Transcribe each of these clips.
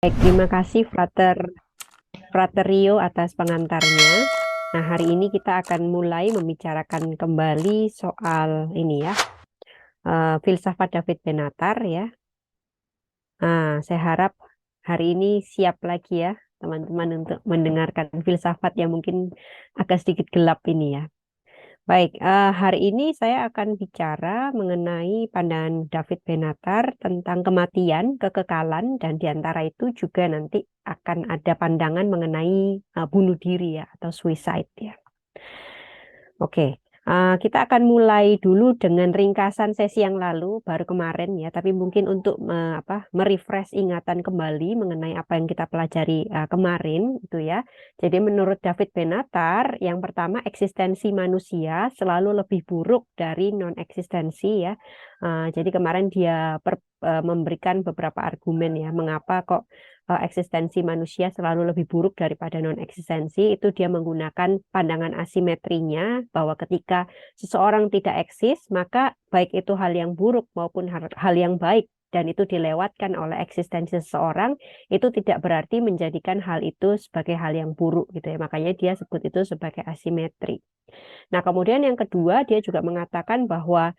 Baik, terima kasih Fraterio atas pengantarnya. Nah, hari ini kita akan mulai membicarakan kembali soal ini ya, filsafat David Benatar ya. Nah, saya harap hari ini siap lagi ya, teman-teman untuk mendengarkan filsafat yang mungkin agak sedikit gelap ini ya. Baik, hari ini saya akan bicara mengenai pandangan David Benatar tentang kematian, kekekalan, dan di antara itu juga nanti akan ada pandangan mengenai bunuh diri ya atau suicide ya. Oke, kita akan mulai dulu dengan ringkasan sesi yang lalu, baru kemarin ya, tapi mungkin untuk merefresh ingatan kembali mengenai apa yang kita pelajari kemarin itu ya. Jadi menurut David Benatar, yang pertama eksistensi manusia selalu lebih buruk dari non-eksistensi ya. Jadi kemarin dia memberikan beberapa argumen ya, mengapa kok eksistensi manusia selalu lebih buruk daripada non-eksistensi. Itu dia menggunakan pandangan asimetrinya bahwa ketika seseorang tidak eksis, maka baik itu hal yang buruk maupun hal yang baik dan itu dilewatkan oleh eksistensi seseorang, itu tidak berarti menjadikan hal itu sebagai hal yang buruk gitu ya. Makanya dia sebut itu sebagai asimetri. Nah, kemudian yang kedua, dia juga mengatakan bahwa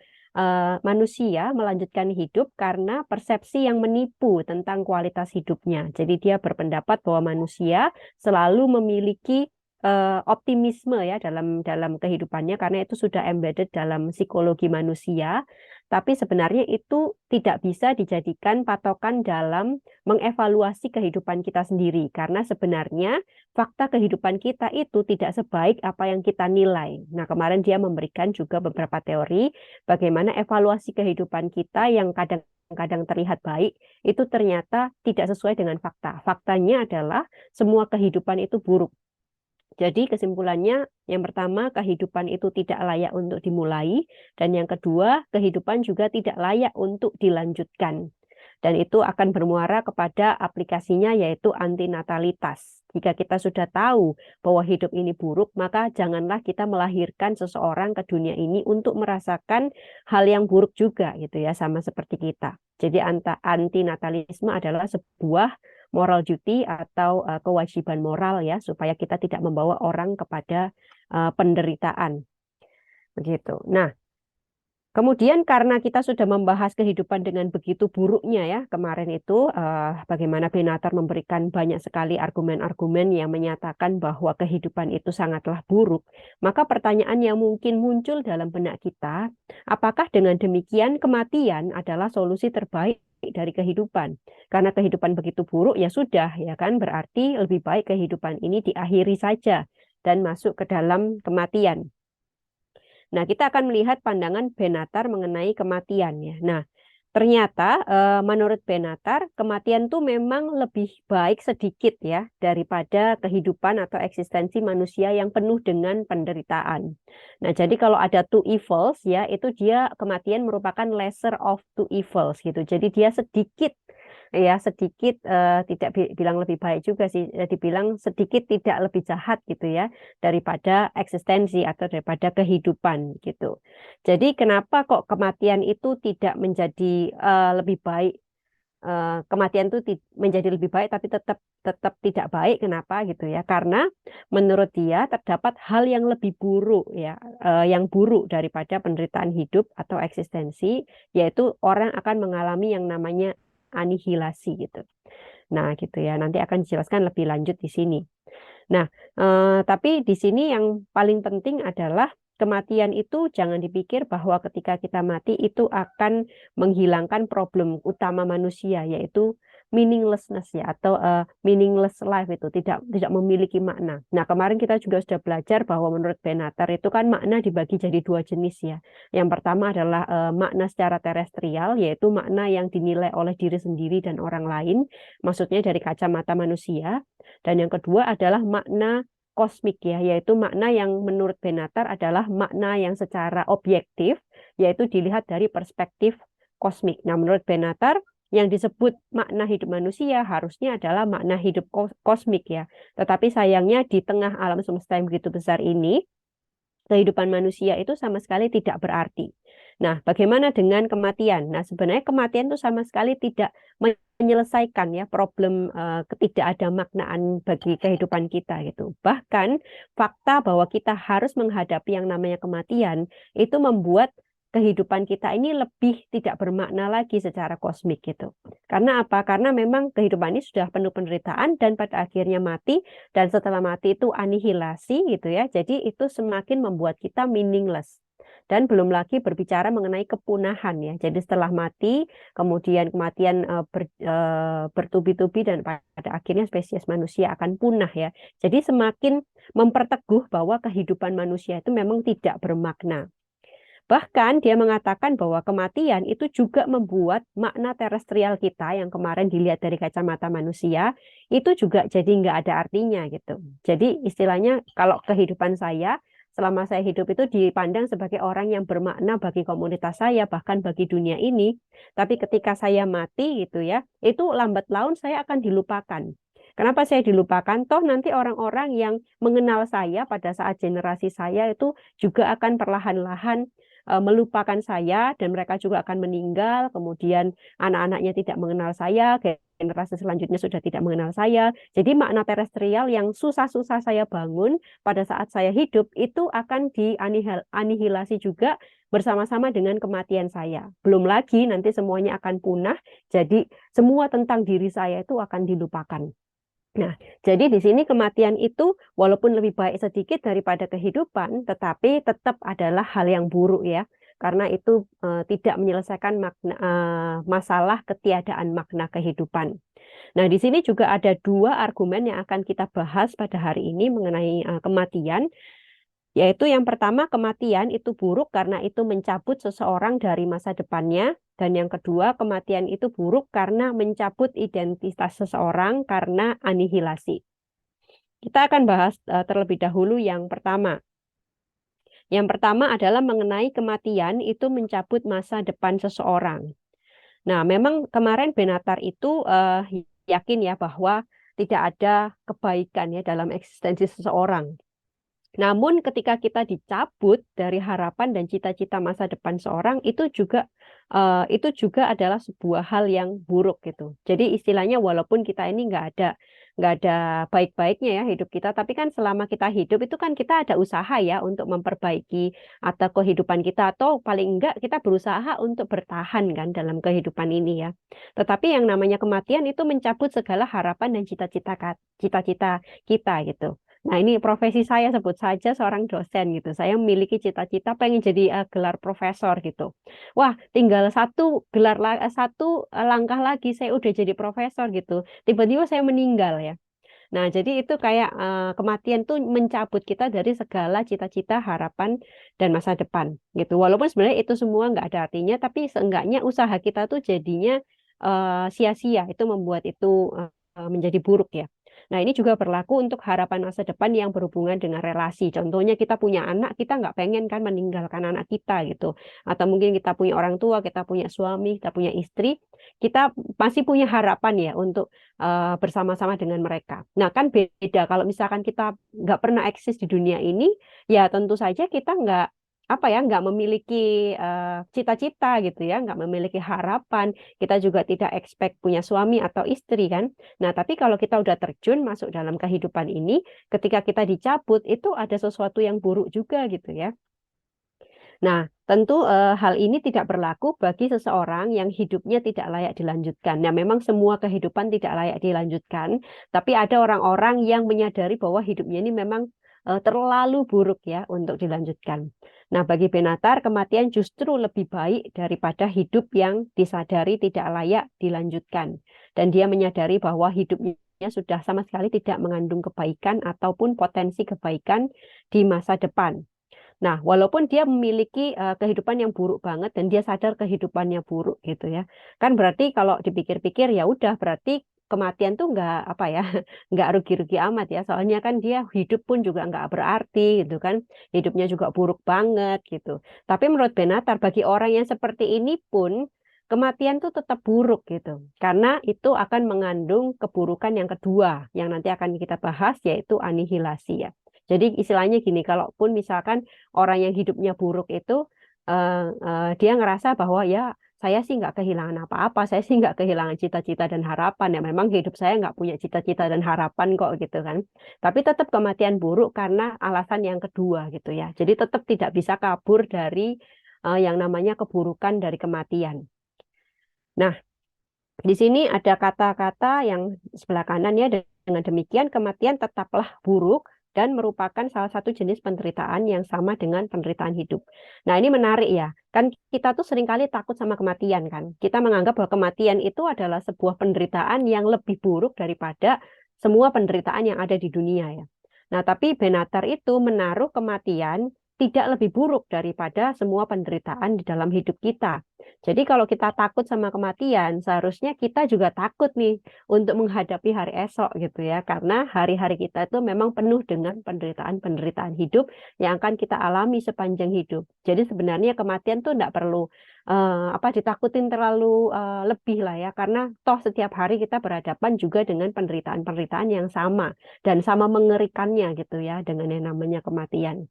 manusia melanjutkan hidup karena persepsi yang menipu tentang kualitas hidupnya. Jadi dia berpendapat bahwa manusia selalu memiliki optimisme ya dalam dalam kehidupannya karena itu sudah embedded dalam psikologi manusia. Tapi sebenarnya itu tidak bisa dijadikan patokan dalam mengevaluasi kehidupan kita sendiri karena sebenarnya fakta kehidupan kita itu tidak sebaik apa yang kita nilai. Nah, kemarin dia memberikan juga beberapa teori bagaimana evaluasi kehidupan kita yang kadang-kadang terlihat baik, itu ternyata tidak sesuai dengan fakta. Faktanya adalah semua kehidupan itu buruk. Jadi kesimpulannya, yang pertama kehidupan itu tidak layak untuk dimulai, dan yang kedua kehidupan juga tidak layak untuk dilanjutkan. Dan itu akan bermuara kepada aplikasinya yaitu antinatalitas. Jika kita sudah tahu bahwa hidup ini buruk, maka janganlah kita melahirkan seseorang ke dunia ini untuk merasakan hal yang buruk juga gitu ya, sama seperti kita. Jadi antinatalisme adalah sebuah moral duty atau kewajiban moral ya supaya kita tidak membawa orang kepada penderitaan begitu. Nah, kemudian karena kita sudah membahas kehidupan dengan begitu buruknya ya kemarin itu bagaimana Benatar memberikan banyak sekali argumen-argumen yang menyatakan bahwa kehidupan itu sangatlah buruk, maka pertanyaan yang mungkin muncul dalam benak kita, apakah dengan demikian kematian adalah solusi terbaik dari kehidupan? Karena kehidupan begitu buruk ya sudah ya kan berarti lebih baik kehidupan ini diakhiri saja dan masuk ke dalam kematian. Nah, kita akan melihat pandangan Benatar mengenai kematian ya. Nah, ternyata menurut Benatar kematian itu memang lebih baik sedikit ya daripada kehidupan atau eksistensi manusia yang penuh dengan penderitaan. Nah, jadi kalau ada two evils ya, itu dia kematian merupakan lesser of two evils gitu. Jadi dia sedikit ya sedikit tidak bilang lebih baik juga sih, dibilang sedikit tidak lebih jahat gitu ya daripada eksistensi atau daripada kehidupan gitu. Jadi kenapa kok kematian itu tidak menjadi lebih baik? Kematian itu menjadi lebih baik tapi tetap tetap tidak baik. Kenapa gitu ya? Karena menurut dia terdapat hal yang lebih buruk ya, yang buruk daripada penderitaan hidup atau eksistensi, yaitu orang akan mengalami yang namanya anihilasi gitu. Nah, gitu ya. Nanti akan dijelaskan lebih lanjut di sini. Nah, tapi di sini yang paling penting adalah kematian itu jangan dipikir bahwa ketika kita mati itu akan menghilangkan problem utama manusia yaitu meaninglessness ya atau meaningless life itu tidak memiliki makna. Nah, kemarin kita juga sudah belajar bahwa menurut Benatar itu kan makna dibagi jadi dua jenis ya. Yang pertama adalah makna secara terestrial yaitu makna yang dinilai oleh diri sendiri dan orang lain, maksudnya dari kacamata manusia. Dan yang kedua adalah makna kosmik ya, yaitu makna yang menurut Benatar adalah makna yang secara objektif, yaitu dilihat dari perspektif kosmik. Nah, menurut Benatar, yang disebut makna hidup manusia harusnya adalah makna hidup kosmik ya. Tetapi sayangnya di tengah alam semesta yang begitu besar ini, kehidupan manusia itu sama sekali tidak berarti. Nah, bagaimana dengan kematian? Nah, sebenarnya kematian itu sama sekali tidak menyelesaikan ya problem ketidakadamaknaan bagi kehidupan kita gitu. Bahkan fakta bahwa kita harus menghadapi yang namanya kematian itu membuat kehidupan kita ini lebih tidak bermakna lagi secara kosmik gitu. Karena apa? Karena memang kehidupan ini sudah penuh penderitaan dan pada akhirnya mati, dan setelah mati itu anihilasi gitu ya. Jadi itu semakin membuat kita meaningless. Dan belum lagi berbicara mengenai kepunahan ya. Jadi setelah mati, kemudian kematian bertubi-tubi dan pada akhirnya spesies manusia akan punah ya. Jadi semakin memperteguh bahwa kehidupan manusia itu memang tidak bermakna. Bahkan dia mengatakan bahwa kematian itu juga membuat makna terestrial kita yang kemarin dilihat dari kacamata manusia, itu juga jadi nggak ada artinya gitu. Jadi istilahnya kalau kehidupan saya, selama saya hidup itu dipandang sebagai orang yang bermakna bagi komunitas saya, bahkan bagi dunia ini. Tapi ketika saya mati gitu ya, itu lambat laun saya akan dilupakan. Kenapa saya dilupakan? Toh nanti orang-orang yang mengenal saya pada saat generasi saya itu juga akan perlahan-lahan melupakan saya dan mereka juga akan meninggal. Kemudian anak-anaknya tidak mengenal saya, generasi selanjutnya sudah tidak mengenal saya. Jadi makna terestrial yang susah-susah saya bangun pada saat saya hidup itu akan dianihilasi juga bersama-sama dengan kematian saya. Belum lagi nanti semuanya akan punah, jadi semua tentang diri saya itu akan dilupakan. Nah, jadi di sini kematian itu walaupun lebih baik sedikit daripada kehidupan, tetapi tetap adalah hal yang buruk ya, karena itu tidak menyelesaikan masalah ketiadaan makna kehidupan. Nah, di sini juga ada dua argumen yang akan kita bahas pada hari ini mengenai kematian. Yaitu yang pertama, kematian itu buruk karena itu mencabut seseorang dari masa depannya. Dan yang kedua, kematian itu buruk karena mencabut identitas seseorang karena anihilasi. Kita akan bahas terlebih dahulu yang pertama. Yang pertama adalah mengenai kematian itu mencabut masa depan seseorang. Nah, memang kemarin Benatar itu yakin ya bahwa tidak ada kebaikan ya dalam eksistensi seseorang. Namun ketika kita dicabut dari harapan dan cita-cita masa depan seorang itu juga adalah sebuah hal yang buruk gitu. Jadi istilahnya walaupun kita ini nggak ada baik-baiknya ya hidup kita, tapi kan selama kita hidup itu kan kita ada usaha ya untuk memperbaiki atau kehidupan kita, atau paling enggak kita berusaha untuk bertahan kan dalam kehidupan ini ya. Tetapi yang namanya kematian itu mencabut segala harapan dan cita-cita kita gitu. Nah, ini profesi saya, sebut saja seorang dosen gitu. Saya memiliki cita-cita pengen jadi gelar profesor gitu. Wah, tinggal satu langkah lagi saya udah jadi profesor gitu. Tiba-tiba saya meninggal ya. Nah, jadi itu kayak kematian tuh mencabut kita dari segala cita-cita, harapan, dan masa depan gitu. Walaupun sebenarnya itu semua nggak ada artinya, tapi seenggaknya usaha kita tuh jadinya sia-sia. Itu membuat itu menjadi buruk ya. Nah, ini juga berlaku untuk harapan masa depan yang berhubungan dengan relasi. Contohnya kita punya anak, kita nggak pengen kan meninggalkan anak kita gitu. Atau mungkin kita punya orang tua, kita punya suami, kita punya istri, kita masih punya harapan ya untuk bersama-sama dengan mereka. Nah, kan beda kalau misalkan kita nggak pernah eksis di dunia ini, ya tentu saja kita nggak memiliki cita-cita gitu ya, nggak memiliki harapan. Kita juga tidak expect punya suami atau istri kan. Nah, tapi kalau kita udah terjun masuk dalam kehidupan ini, ketika kita dicabut itu ada sesuatu yang buruk juga gitu ya. Nah, tentu hal ini tidak berlaku bagi seseorang yang hidupnya tidak layak dilanjutkan. Nah, memang semua kehidupan tidak layak dilanjutkan, tapi ada orang-orang yang menyadari bahwa hidupnya ini memang terlalu buruk ya untuk dilanjutkan. Nah, bagi Benatar, kematian justru lebih baik daripada hidup yang disadari tidak layak dilanjutkan. Dan dia menyadari bahwa hidupnya sudah sama sekali tidak mengandung kebaikan ataupun potensi kebaikan di masa depan. Nah, walaupun dia memiliki kehidupan yang buruk banget dan dia sadar kehidupannya buruk gitu ya, kan berarti kalau dipikir-pikir ya udah berarti kematian tuh nggak apa ya, nggak rugi-rugi amat ya. Soalnya kan dia hidup pun juga nggak berarti gitu kan, hidupnya juga buruk banget gitu. Tapi menurut Benatar bagi orang yang seperti ini pun kematian tuh tetap buruk gitu, karena itu akan mengandung keburukan yang kedua yang nanti akan kita bahas yaitu anihilasi ya. Jadi istilahnya gini, kalaupun misalkan orang yang hidupnya buruk itu dia ngerasa bahwa ya saya sih nggak kehilangan apa-apa, saya sih nggak kehilangan cita-cita dan harapan ya. Memang hidup saya nggak punya cita-cita dan harapan kok gitu kan. Tapi tetap kematian buruk karena alasan yang kedua gitu ya. Jadi tetap tidak bisa kabur dari yang namanya keburukan dari kematian. Nah, di sini ada kata-kata yang sebelah kanan ya, dengan demikian kematian tetaplah buruk dan merupakan salah satu jenis penderitaan yang sama dengan penderitaan hidup. Nah, ini menarik ya. Kan kita tuh seringkali takut sama kematian kan. Kita menganggap bahwa kematian itu adalah sebuah penderitaan yang lebih buruk daripada semua penderitaan yang ada di dunia ya. Nah, tapi Benatar itu menaruh kematian tidak lebih buruk daripada semua penderitaan di dalam hidup kita. Jadi kalau kita takut sama kematian, seharusnya kita juga takut nih untuk menghadapi hari esok gitu ya. Karena hari-hari kita itu memang penuh dengan penderitaan-penderitaan hidup yang akan kita alami sepanjang hidup. Jadi sebenarnya kematian tuh tidak perlu ditakutin terlalu lebih lah ya. Karena toh setiap hari kita berhadapan juga dengan penderitaan-penderitaan yang sama dan sama mengerikannya gitu ya dengan yang namanya kematian.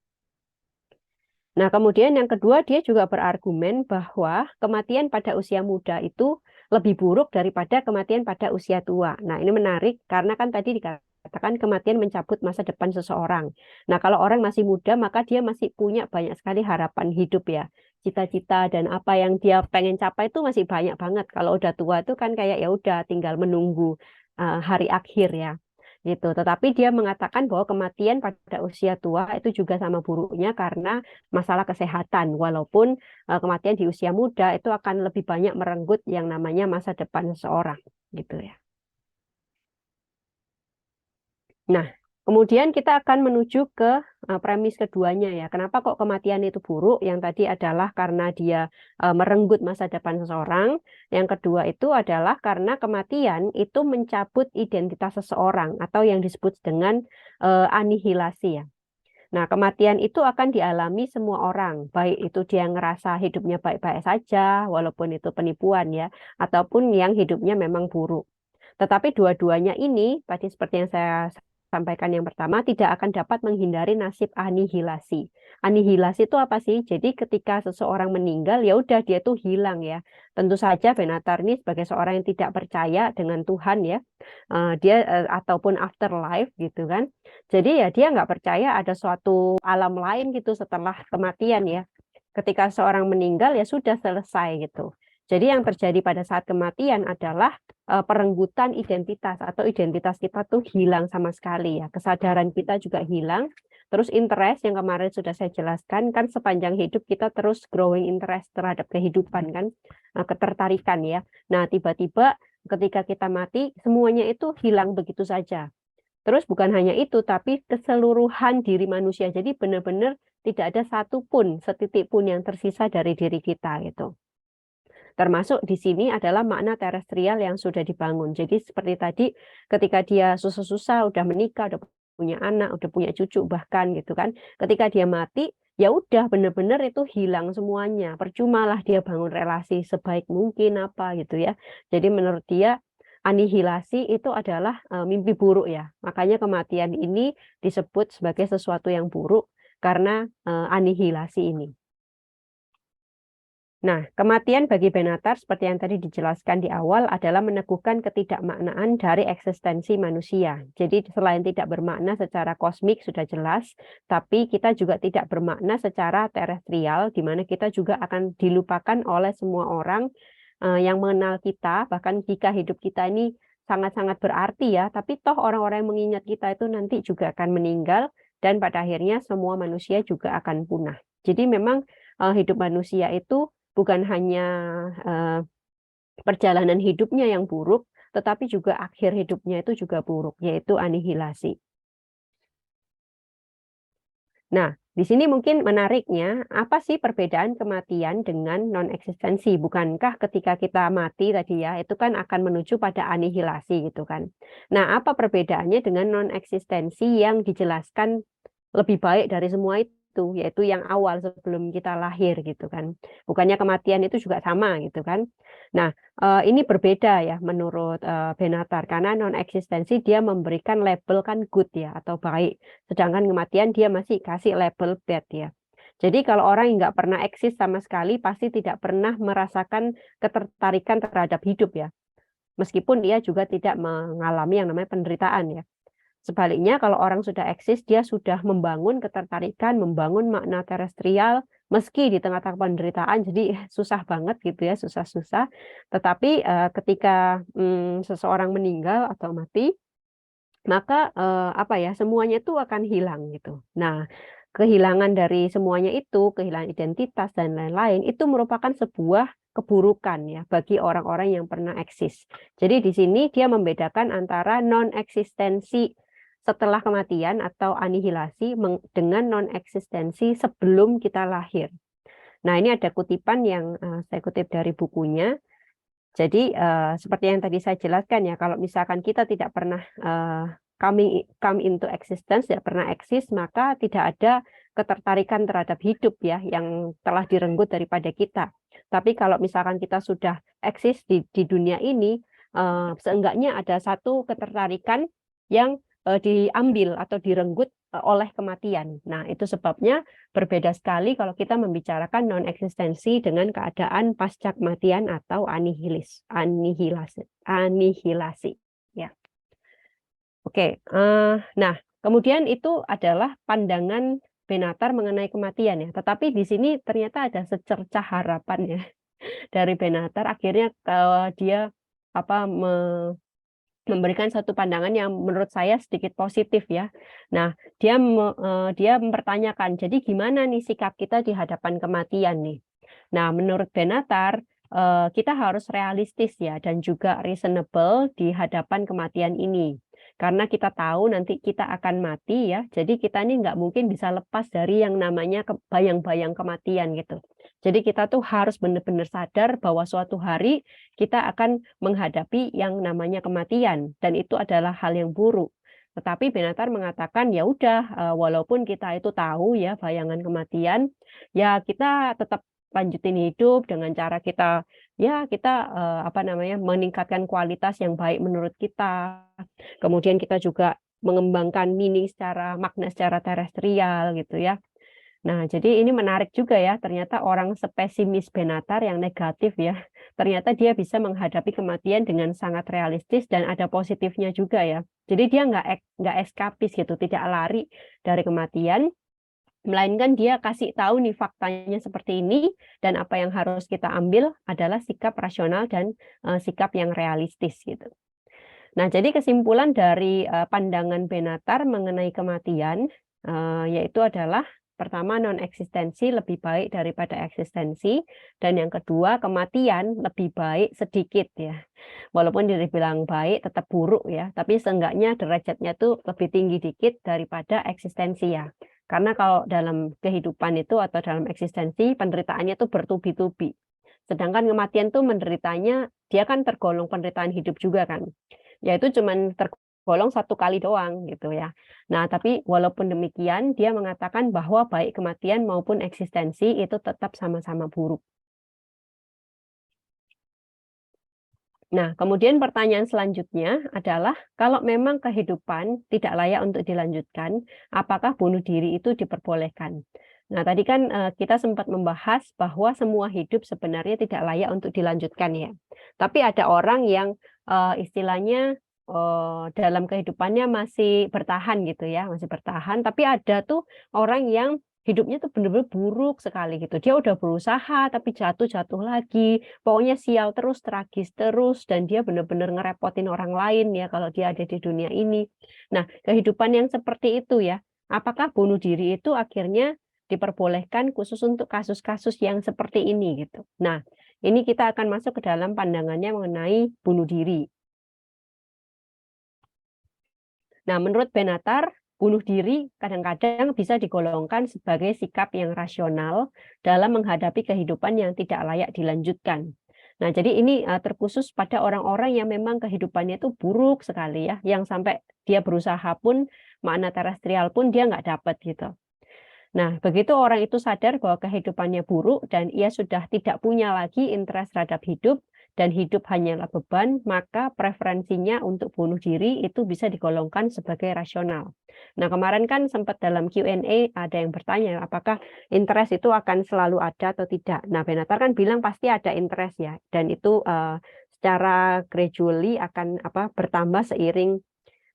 Nah, kemudian yang kedua, dia juga berargumen bahwa kematian pada usia muda itu lebih buruk daripada kematian pada usia tua. Nah, ini menarik karena kan tadi dikatakan kematian mencabut masa depan seseorang. Nah, kalau orang masih muda, maka dia masih punya banyak sekali harapan hidup ya. Cita-cita dan apa yang dia pengen capai itu masih banyak banget. Kalau udah tua itu kan kayak ya udah tinggal menunggu hari akhir ya gitu. Tetapi dia mengatakan bahwa kematian pada usia tua itu juga sama buruknya karena masalah kesehatan. Walaupun kematian di usia muda itu akan lebih banyak merenggut yang namanya masa depan seseorang, gitu ya. Nah, kemudian kita akan menuju ke premis keduanya ya. Kenapa kok kematian itu buruk? Yang tadi adalah karena dia merenggut masa depan seseorang. Yang kedua itu adalah karena kematian itu mencabut identitas seseorang atau yang disebut dengan anihilasi ya. Nah, kematian itu akan dialami semua orang, baik itu dia ngerasa hidupnya baik-baik saja, walaupun itu penipuan ya, ataupun yang hidupnya memang buruk. Tetapi dua-duanya ini, tadi seperti yang saya sampaikan yang pertama, tidak akan dapat menghindari nasib anihilasi. Anihilasi itu apa sih? Jadi ketika seseorang meninggal, ya udah dia tuh hilang ya. Tentu saja Benatar ini sebagai seorang yang tidak percaya dengan Tuhan ya, dia ataupun afterlife gitu kan. Jadi ya dia nggak percaya ada suatu alam lain gitu setelah kematian ya. Ketika seorang meninggal ya sudah selesai gitu. Jadi yang terjadi pada saat kematian adalah perenggutan identitas atau identitas kita tuh hilang sama sekali ya. Kesadaran kita juga hilang. Terus interest yang kemarin sudah saya jelaskan kan sepanjang hidup kita terus growing interest terhadap kehidupan kan, ketertarikan ya. Nah, tiba-tiba ketika kita mati semuanya itu hilang begitu saja. Terus bukan hanya itu, tapi keseluruhan diri manusia. Jadi benar-benar tidak ada satupun, setitik pun yang tersisa dari diri kita gitu. Termasuk di sini adalah makna terestrial yang sudah dibangun. Jadi seperti tadi, ketika dia susah-susah, udah menikah, udah punya anak, udah punya cucu bahkan gitu kan. Ketika dia mati, ya udah benar-benar itu hilang semuanya. Percumalah dia bangun relasi sebaik mungkin apa gitu ya. Jadi menurut dia anihilasi itu adalah mimpi buruk ya. Makanya kematian ini disebut sebagai sesuatu yang buruk karena anihilasi ini. Nah, kematian bagi Benatar seperti yang tadi dijelaskan di awal adalah meneguhkan ketidakmaknaan dari eksistensi manusia. Jadi selain tidak bermakna secara kosmik sudah jelas, tapi kita juga tidak bermakna secara terestrial, di mana kita juga akan dilupakan oleh semua orang yang mengenal kita, bahkan jika hidup kita ini sangat-sangat berarti ya, tapi toh orang-orang yang mengingat kita itu nanti juga akan meninggal, dan pada akhirnya semua manusia juga akan punah. Jadi memang hidup manusia itu bukan hanya perjalanan hidupnya yang buruk, tetapi juga akhir hidupnya itu juga buruk, yaitu anihilasi. Nah, di sini mungkin menariknya, apa sih perbedaan kematian dengan non-eksistensi? Bukankah ketika kita mati tadi ya, itu kan akan menuju pada anihilasi gitu kan. Nah, apa perbedaannya dengan non-eksistensi yang dijelaskan lebih baik dari semua itu, yaitu yang awal sebelum kita lahir gitu kan. Bukannya kematian itu juga sama gitu kan. Nah, ini berbeda ya menurut Benatar karena non-eksistensi dia memberikan label kan good ya atau baik. Sedangkan kematian dia masih kasih label bad ya. Jadi kalau orang yang nggak pernah eksis sama sekali, pasti tidak pernah merasakan ketertarikan terhadap hidup ya. Meskipun dia juga tidak mengalami yang namanya penderitaan ya. Sebaliknya, kalau orang sudah eksis, dia sudah membangun ketertarikan, membangun makna terestrial, meski di tengah-tengah penderitaan, jadi susah banget gitu ya, susah-susah. Tetapi ketika seseorang meninggal atau mati, maka apa ya, semuanya itu akan hilang gitu. Nah, kehilangan dari semuanya itu, kehilangan identitas dan lain-lain, itu merupakan sebuah keburukan ya bagi orang-orang yang pernah eksis. Jadi di sini dia membedakan antara non-eksistensi setelah kematian atau anihilasi dengan non-eksistensi sebelum kita lahir. Nah, ini ada kutipan yang saya kutip dari bukunya. Jadi seperti yang tadi saya jelaskan ya, kalau misalkan kita tidak pernah come into existence, tidak pernah eksis, maka tidak ada ketertarikan terhadap hidup ya yang telah direnggut daripada kita. Tapi kalau misalkan kita sudah eksis di dunia ini, seenggaknya ada satu ketertarikan yang diambil atau direnggut oleh kematian. Nah, itu sebabnya berbeda sekali kalau kita membicarakan non-eksistensi dengan keadaan pasca kematian atau anihilasi. Ya. Oke, nah kemudian itu adalah pandangan Benatar mengenai kematian ya. Tetapi di sini ternyata ada secercah harapan ya dari Benatar. Akhirnya dia memberikan satu pandangan yang menurut saya sedikit positif ya. Nah, dia mempertanyakan, jadi gimana nih sikap kita di hadapan kematian nih? Nah, menurut Benatar, kita harus realistis ya dan juga reasonable di hadapan kematian ini. Karena kita tahu nanti kita akan mati ya, jadi kita ini nggak mungkin bisa lepas dari yang namanya bayang-bayang kematian gitu. Jadi kita tuh harus benar-benar sadar bahwa suatu hari kita akan menghadapi yang namanya kematian dan itu adalah hal yang buruk. Tetapi Benatar mengatakan ya udah, walaupun kita itu tahu ya bayangan kematian, ya kita tetap lanjutin hidup dengan cara kita meningkatkan kualitas yang baik menurut kita. Kemudian kita juga mengembangkan meaning makna secara terestrial gitu ya. Nah, jadi ini menarik juga ya, ternyata orang spesimis Benatar yang negatif ya, ternyata dia bisa menghadapi kematian dengan sangat realistis dan ada positifnya juga ya. Jadi dia nggak eskapis gitu, tidak lari dari kematian, melainkan dia kasih tahu nih faktanya seperti ini dan apa yang harus kita ambil adalah sikap rasional dan sikap yang realistis gitu. Nah, jadi kesimpulan dari pandangan Benatar mengenai kematian yaitu adalah pertama non-eksistensi lebih baik daripada eksistensi dan yang kedua kematian lebih baik sedikit ya. Walaupun dibilang baik tetap buruk ya, tapi seenggaknya derajatnya tuh lebih tinggi dikit daripada eksistensi ya. Karena kalau dalam kehidupan itu atau dalam eksistensi penderitaannya tuh bertubi-tubi. Sedangkan kematian tuh menderitanya dia kan tergolong penderitaan hidup juga kan. Yaitu cuman tergolong satu kali doang gitu ya. Nah, tapi walaupun demikian dia mengatakan bahwa baik kematian maupun eksistensi itu tetap sama-sama buruk. Nah, kemudian pertanyaan selanjutnya adalah kalau memang kehidupan tidak layak untuk dilanjutkan, apakah bunuh diri itu diperbolehkan? Nah, tadi kan kita sempat membahas bahwa semua hidup sebenarnya tidak layak untuk dilanjutkan ya. Tapi ada orang yang istilahnya dalam kehidupannya masih bertahan gitu ya, masih bertahan. Tapi ada tuh orang yang hidupnya tuh benar-benar buruk sekali gitu. Dia udah berusaha tapi jatuh-jatuh lagi. Pokoknya sial terus, tragis terus dan dia benar-benar ngerepotin orang lain ya kalau dia ada di dunia ini. Nah, kehidupan yang seperti itu ya. Apakah bunuh diri itu akhirnya diperbolehkan khusus untuk kasus-kasus yang seperti ini gitu. Nah, ini kita akan masuk ke dalam pandangannya mengenai bunuh diri. Nah, menurut Benatar, bunuh diri kadang-kadang bisa digolongkan sebagai sikap yang rasional dalam menghadapi kehidupan yang tidak layak dilanjutkan. Nah, jadi ini terkhusus pada orang-orang yang memang kehidupannya itu buruk sekali ya, yang sampai dia berusaha pun, makna terestrial pun dia nggak dapat gitu. Nah, begitu orang itu sadar bahwa kehidupannya buruk dan ia sudah tidak punya lagi interest terhadap hidup, dan hidup hanyalah beban, maka preferensinya untuk bunuh diri itu bisa digolongkan sebagai rasional. Nah, kemarin kan sempat dalam Q&A ada yang bertanya, apakah interest itu akan selalu ada atau tidak. Nah, Benatar kan bilang pasti ada interest ya, dan itu secara gradually akan bertambah seiring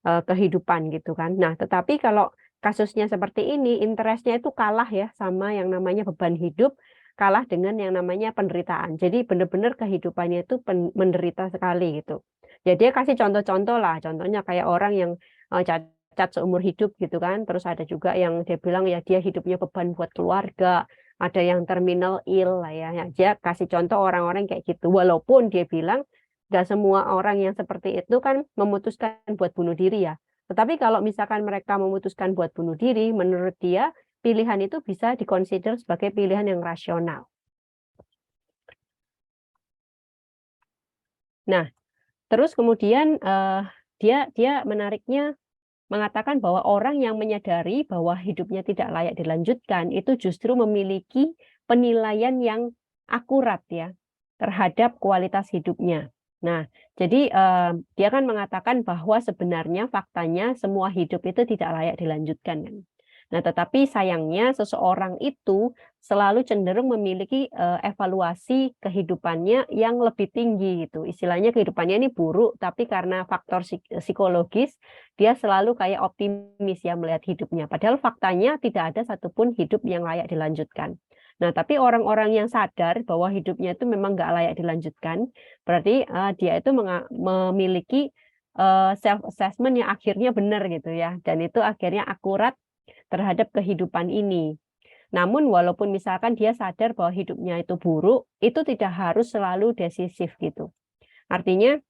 kehidupan gitu kan. Nah, tetapi kalau kasusnya seperti ini, interestnya itu kalah ya sama yang namanya beban hidup, kalah dengan yang namanya penderitaan. Jadi benar-benar kehidupannya itu menderita sekali gitu. Jadi dia kasih contoh-contoh lah, contohnya kayak orang yang cacat seumur hidup gitu kan. Terus ada juga yang dia bilang ya dia hidupnya beban buat keluarga, ada yang terminal ill lah ya. Ya, dia kasih contoh orang-orang kayak gitu. Walaupun dia bilang gak semua orang yang seperti itu kan memutuskan buat bunuh diri ya. Tetapi kalau misalkan mereka memutuskan buat bunuh diri, menurut dia pilihan itu bisa dikonsider sebagai pilihan yang rasional. Nah, terus kemudian dia menariknya mengatakan bahwa orang yang menyadari bahwa hidupnya tidak layak dilanjutkan itu justru memiliki penilaian yang akurat ya terhadap kualitas hidupnya. Nah, jadi dia kan mengatakan bahwa sebenarnya faktanya semua hidup itu tidak layak dilanjutkan kan. Nah, tetapi sayangnya seseorang itu selalu cenderung memiliki evaluasi kehidupannya yang lebih tinggi gitu. Istilahnya kehidupannya ini buruk, tapi karena faktor psikologis dia selalu kayak optimis ya melihat hidupnya. Padahal faktanya tidak ada satupun hidup yang layak dilanjutkan. Nah, tapi orang-orang yang sadar bahwa hidupnya itu memang nggak layak dilanjutkan, berarti dia itu memiliki self assessment yang akhirnya benar gitu ya, dan itu akhirnya akurat terhadap kehidupan ini. Namun walaupun misalkan dia sadar bahwa hidupnya itu buruk, itu tidak harus selalu decisif gitu. Artinya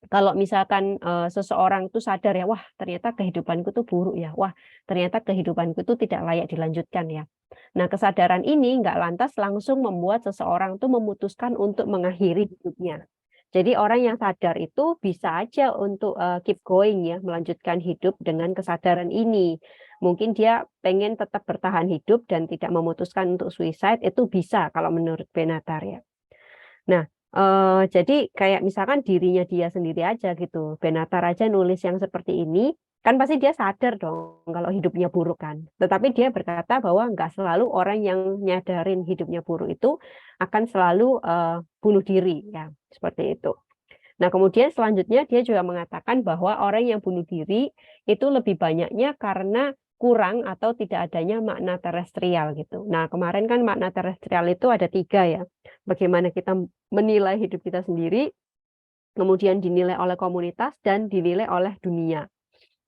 kalau misalkan seseorang itu sadar ya, wah ternyata kehidupanku tuh buruk ya, wah ternyata kehidupanku itu tidak layak dilanjutkan ya. Nah, kesadaran ini nggak lantas langsung membuat seseorang tuh memutuskan untuk mengakhiri hidupnya. Jadi orang yang sadar itu bisa aja untuk keep going ya, melanjutkan hidup dengan kesadaran ini. Mungkin dia pengen tetap bertahan hidup dan tidak memutuskan untuk suicide, itu bisa kalau menurut Benatar ya. Nah, jadi kayak misalkan dirinya dia sendiri aja gitu, Benatar aja nulis yang seperti ini, kan pasti dia sadar dong kalau hidupnya buruk kan. Tetapi dia berkata bahwa nggak selalu orang yang nyadarin hidupnya buruk itu akan selalu bunuh diri ya, seperti itu. Nah, kemudian selanjutnya dia juga mengatakan bahwa orang yang bunuh diri itu lebih banyaknya karena kurang atau tidak adanya makna terestrial gitu. Nah, kemarin kan makna terestrial itu ada 3 ya. Bagaimana kita menilai hidup kita sendiri, kemudian dinilai oleh komunitas, dan dinilai oleh dunia.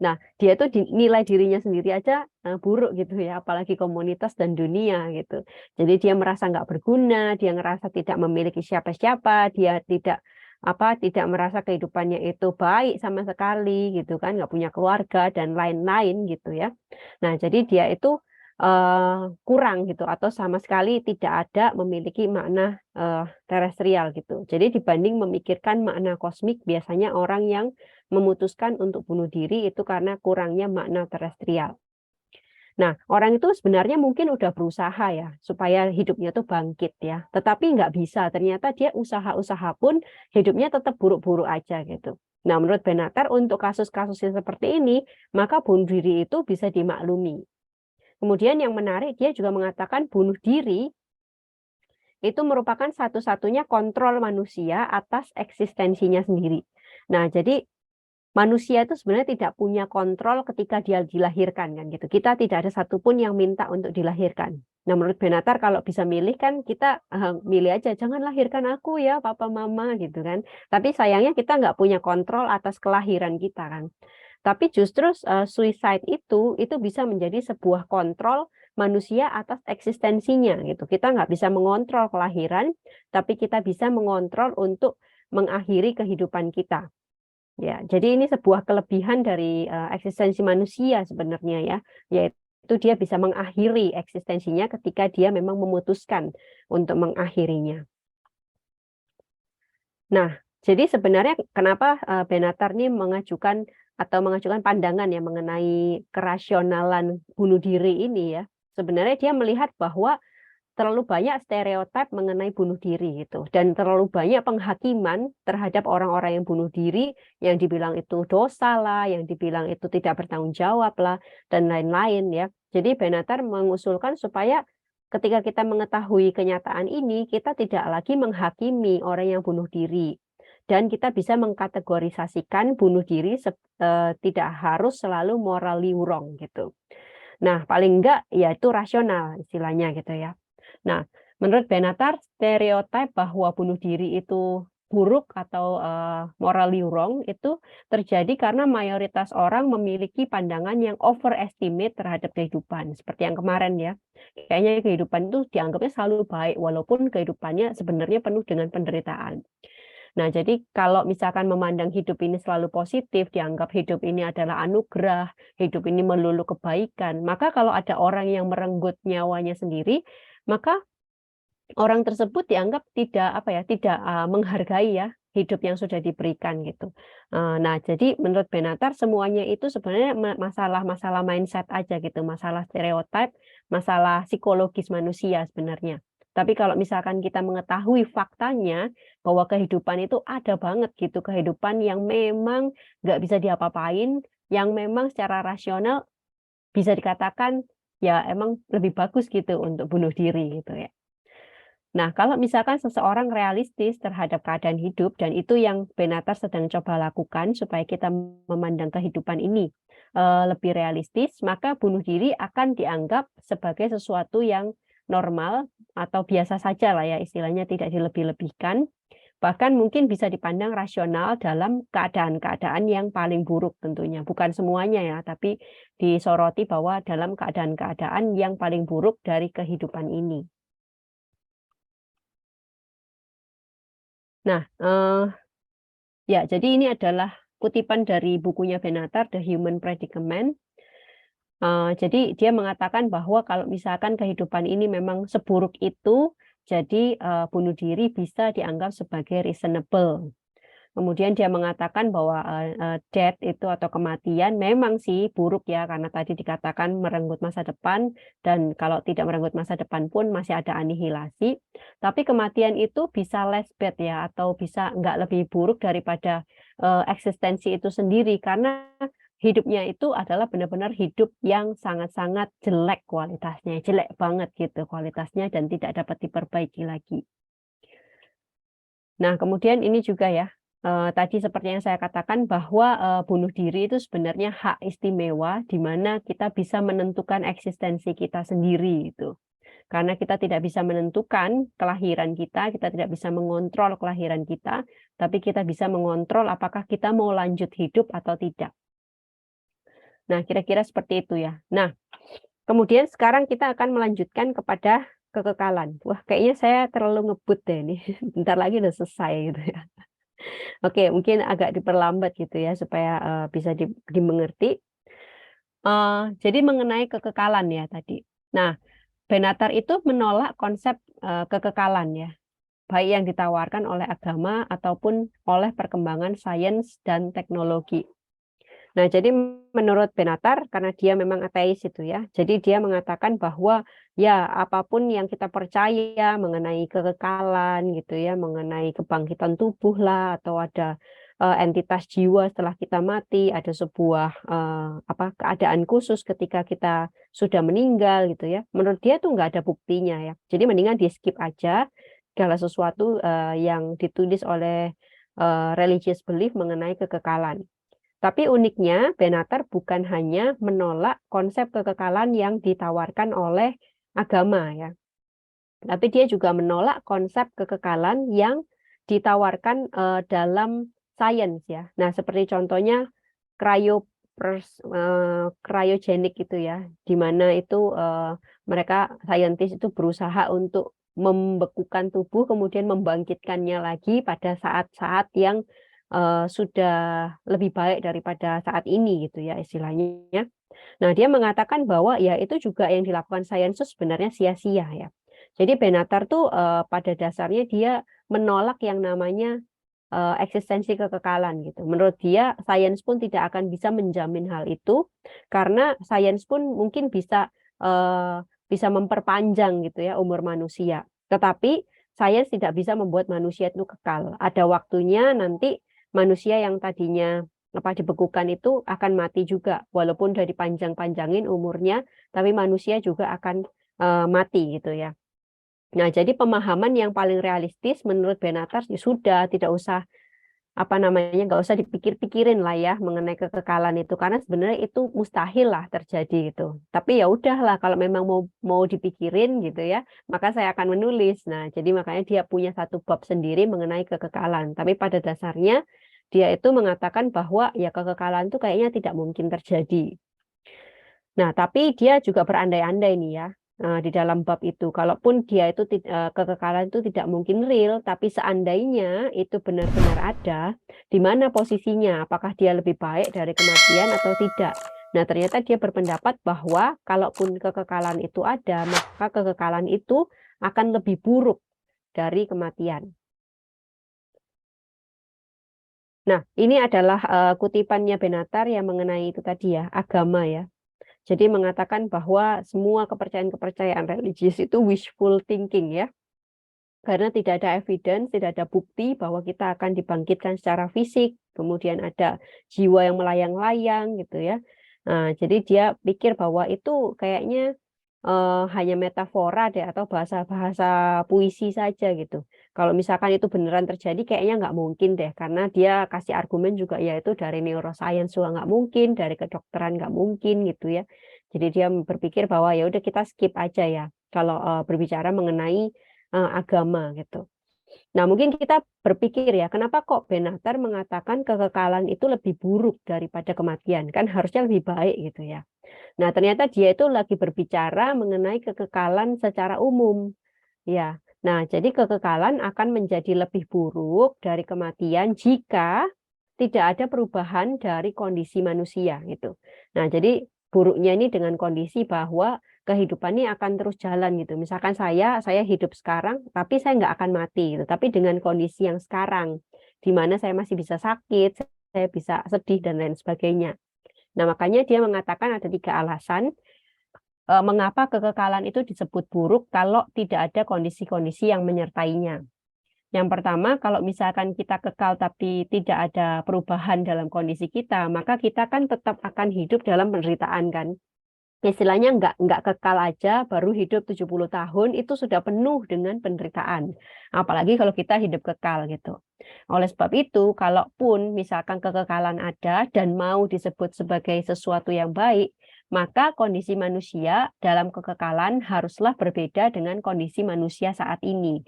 Nah, dia itu dinilai dirinya sendiri aja buruk gitu ya, apalagi komunitas dan dunia gitu. Jadi dia merasa nggak berguna, dia ngerasa tidak memiliki siapa-siapa, dia tidak merasa kehidupannya itu baik sama sekali gitu kan, nggak punya keluarga dan lain-lain gitu ya. Nah, jadi dia itu kurang gitu atau sama sekali tidak ada memiliki makna terestrial gitu. Jadi dibanding memikirkan makna kosmik, biasanya orang yang memutuskan untuk bunuh diri itu karena kurangnya makna terestrial. Nah, orang itu sebenarnya mungkin udah berusaha ya supaya hidupnya tuh bangkit ya, tetapi nggak bisa. Ternyata dia usaha-usaha pun hidupnya tetap buruk-buruk aja gitu. Nah, menurut Benatar untuk kasus-kasus yang seperti ini, maka bunuh diri itu bisa dimaklumi. Kemudian yang menarik, dia juga mengatakan bunuh diri itu merupakan satu-satunya kontrol manusia atas eksistensinya sendiri. Nah, jadi manusia itu sebenarnya tidak punya kontrol ketika dia dilahirkan kan gitu. Kita tidak ada satupun yang minta untuk dilahirkan. Nah, menurut Benatar kalau bisa milih kan kita milih aja, jangan lahirkan aku ya papa mama gitu kan. Tapi sayangnya kita nggak punya kontrol atas kelahiran kita kan. Tapi justru suicide itu bisa menjadi sebuah kontrol manusia atas eksistensinya gitu. Kita nggak bisa mengontrol kelahiran, tapi kita bisa mengontrol untuk mengakhiri kehidupan kita. Ya, jadi ini sebuah kelebihan dari eksistensi manusia sebenarnya ya, yaitu dia bisa mengakhiri eksistensinya ketika dia memang memutuskan untuk mengakhirinya. Nah, jadi sebenarnya kenapa Benatar ini mengajukan pandangan ya mengenai kerasionalan bunuh diri ini ya. Sebenarnya dia melihat bahwa terlalu banyak stereotip mengenai bunuh diri gitu, dan terlalu banyak penghakiman terhadap orang-orang yang bunuh diri, yang dibilang itu dosa lah, yang dibilang itu tidak bertanggung jawab lah, dan lain-lain ya. Jadi Benatar mengusulkan supaya ketika kita mengetahui kenyataan ini, kita tidak lagi menghakimi orang yang bunuh diri. Dan kita bisa mengkategorisasikan bunuh diri tidak harus selalu morally wrong gitu. Nah, paling enggak ya itu rasional istilahnya gitu ya. Nah, menurut Benatar, stereotip bahwa bunuh diri itu buruk atau morally wrong itu terjadi karena mayoritas orang memiliki pandangan yang overestimate terhadap kehidupan. Seperti yang kemarin ya, kayaknya kehidupan itu dianggapnya selalu baik, walaupun kehidupannya sebenarnya penuh dengan penderitaan. Nah, jadi kalau misalkan memandang hidup ini selalu positif, dianggap hidup ini adalah anugerah, hidup ini melulu kebaikan, maka kalau ada orang yang merenggut nyawanya sendiri, maka orang tersebut dianggap tidak apa ya, tidak menghargai ya hidup yang sudah diberikan gitu. Nah, jadi menurut Benatar semuanya itu sebenarnya masalah-masalah mindset aja gitu, masalah stereotip, masalah psikologis manusia sebenarnya. Tapi kalau misalkan kita mengetahui faktanya bahwa kehidupan itu ada banget gitu, kehidupan yang memang nggak bisa diapa-apain, yang memang secara rasional bisa dikatakan ya emang lebih bagus gitu untuk bunuh diri gitu ya. Nah, kalau misalkan seseorang realistis terhadap keadaan hidup, dan itu yang Benatar sedang coba lakukan supaya kita memandang kehidupan ini lebih realistis, maka bunuh diri akan dianggap sebagai sesuatu yang normal atau biasa saja lah ya, istilahnya tidak dilebih-lebihkan. Bahkan mungkin bisa dipandang rasional dalam keadaan-keadaan yang paling buruk tentunya. Bukan semuanya ya, tapi disoroti bahwa dalam keadaan-keadaan yang paling buruk dari kehidupan ini. Nah, ya jadi ini adalah kutipan dari bukunya Benatar, The Human Predicament. Jadi dia mengatakan bahwa kalau misalkan kehidupan ini memang seburuk itu, jadi bunuh diri bisa dianggap sebagai reasonable. Kemudian dia mengatakan bahwa death itu atau kematian memang sih buruk ya, karena tadi dikatakan merenggut masa depan, dan kalau tidak merenggut masa depan pun masih ada anihilasi. Tapi kematian itu bisa less bad ya, atau bisa nggak lebih buruk daripada eksistensi itu sendiri, karena hidupnya itu adalah benar-benar hidup yang sangat-sangat jelek kualitasnya, jelek banget gitu kualitasnya, dan tidak dapat diperbaiki lagi. Nah, kemudian ini juga ya, tadi seperti yang saya katakan bahwa bunuh diri itu sebenarnya hak istimewa di mana kita bisa menentukan eksistensi kita sendiri itu. Karena kita tidak bisa menentukan kelahiran kita tidak bisa mengontrol kelahiran kita, tapi kita bisa mengontrol apakah kita mau lanjut hidup atau tidak. Nah, kira-kira seperti itu ya. Nah, kemudian sekarang kita akan melanjutkan kepada kekekalan. Wah, kayaknya saya terlalu ngebut deh ini. Bentar lagi udah selesai gitu ya. Oke, mungkin agak diperlambat gitu ya supaya bisa dimengerti. Jadi mengenai kekekalan ya tadi. Nah, Benatar itu menolak konsep kekekalan ya, baik yang ditawarkan oleh agama ataupun oleh perkembangan sains dan teknologi. Nah, jadi menurut Benatar, karena dia memang ateis itu ya, jadi dia mengatakan bahwa ya apapun yang kita percaya mengenai kekekalan gitu ya, mengenai kebangkitan tubuh lah, atau ada entitas jiwa setelah kita mati, ada sebuah keadaan khusus ketika kita sudah meninggal gitu ya. Menurut dia tuh nggak ada buktinya ya. Jadi mendingan di skip aja segala sesuatu yang ditulis oleh religious belief mengenai kekekalan. Tapi uniknya, Benatar bukan hanya menolak konsep kekekalan yang ditawarkan oleh agama ya, tapi dia juga menolak konsep kekekalan yang ditawarkan dalam sains ya. Nah, seperti contohnya cryogenik itu ya, di mana itu mereka saintis itu berusaha untuk membekukan tubuh kemudian membangkitkannya lagi pada saat-saat yang sudah lebih baik daripada saat ini gitu ya istilahnya. Nah, dia mengatakan bahwa ya itu juga yang dilakukan sains itu sebenarnya sia-sia ya. Jadi Benatar tuh pada dasarnya dia menolak yang namanya eksistensi kekekalan gitu. Menurut dia, sains pun tidak akan bisa menjamin hal itu, karena sains pun mungkin bisa bisa memperpanjang gitu ya umur manusia. Tetapi sains tidak bisa membuat manusia itu kekal. Ada waktunya nanti manusia yang tadinya dibekukan itu akan mati juga, walaupun udah dipanjang-panjangin umurnya, tapi manusia juga akan mati gitu ya. Nah, jadi pemahaman yang paling realistis menurut Benatar ya sudah, tidak usah nggak usah dipikir-pikirin lah ya mengenai kekekalan itu, karena sebenarnya itu mustahil lah terjadi gitu. Tapi ya udahlah, kalau memang mau dipikirin gitu ya, maka saya akan menulis. Nah, jadi makanya dia punya satu bab sendiri mengenai kekekalan. Tapi pada dasarnya dia itu mengatakan bahwa ya kekekalan itu kayaknya tidak mungkin terjadi. Nah, tapi dia juga berandai-andai nih ya di dalam bab itu. Kalaupun dia itu kekekalan itu tidak mungkin real, tapi seandainya itu benar-benar ada, di mana posisinya? Apakah dia lebih baik dari kematian atau tidak? Nah, ternyata dia berpendapat bahwa kalaupun kekekalan itu ada, maka kekekalan itu akan lebih buruk dari kematian. Nah, ini adalah kutipannya Benatar yang mengenai itu tadi ya, agama ya. Jadi mengatakan bahwa semua kepercayaan-kepercayaan religius itu wishful thinking ya. Karena tidak ada evidence, tidak ada bukti bahwa kita akan dibangkitkan secara fisik, kemudian ada jiwa yang melayang-layang gitu ya. Nah, jadi dia pikir bahwa itu kayaknya hanya metafora deh atau bahasa-bahasa puisi saja gitu. Kalau misalkan itu beneran terjadi kayaknya nggak mungkin deh, karena dia kasih argumen juga yaitu dari neuroscience juga nggak mungkin, dari kedokteran nggak mungkin gitu ya. Jadi dia berpikir bahwa ya udah kita skip aja ya kalau berbicara mengenai agama gitu. Nah, mungkin kita berpikir ya, kenapa kok Benatar mengatakan kekekalan itu lebih buruk daripada kematian? Kan harusnya lebih baik gitu ya. Nah, ternyata dia itu lagi berbicara mengenai kekekalan secara umum. Ya. Nah, jadi kekekalan akan menjadi lebih buruk dari kematian jika tidak ada perubahan dari kondisi manusia gitu. Nah, jadi buruknya ini dengan kondisi bahwa kehidupan ini akan terus jalan gitu. Misalkan saya hidup sekarang, tapi saya nggak akan mati gitu. Tapi dengan kondisi yang sekarang, di mana saya masih bisa sakit, saya bisa sedih dan lain sebagainya. Nah, makanya dia mengatakan ada 3 alasan mengapa kekekalan itu disebut buruk kalau tidak ada kondisi-kondisi yang menyertainya. Yang pertama, kalau misalkan kita kekal tapi tidak ada perubahan dalam kondisi kita, maka kita kan tetap akan hidup dalam penderitaan kan. Istilahnya nggak kekal aja, baru hidup 70 tahun, itu sudah penuh dengan penderitaan. Apalagi kalau kita hidup kekal gitu. Oleh sebab itu, kalaupun misalkan kekekalan ada dan mau disebut sebagai sesuatu yang baik, maka kondisi manusia dalam kekekalan haruslah berbeda dengan kondisi manusia saat ini.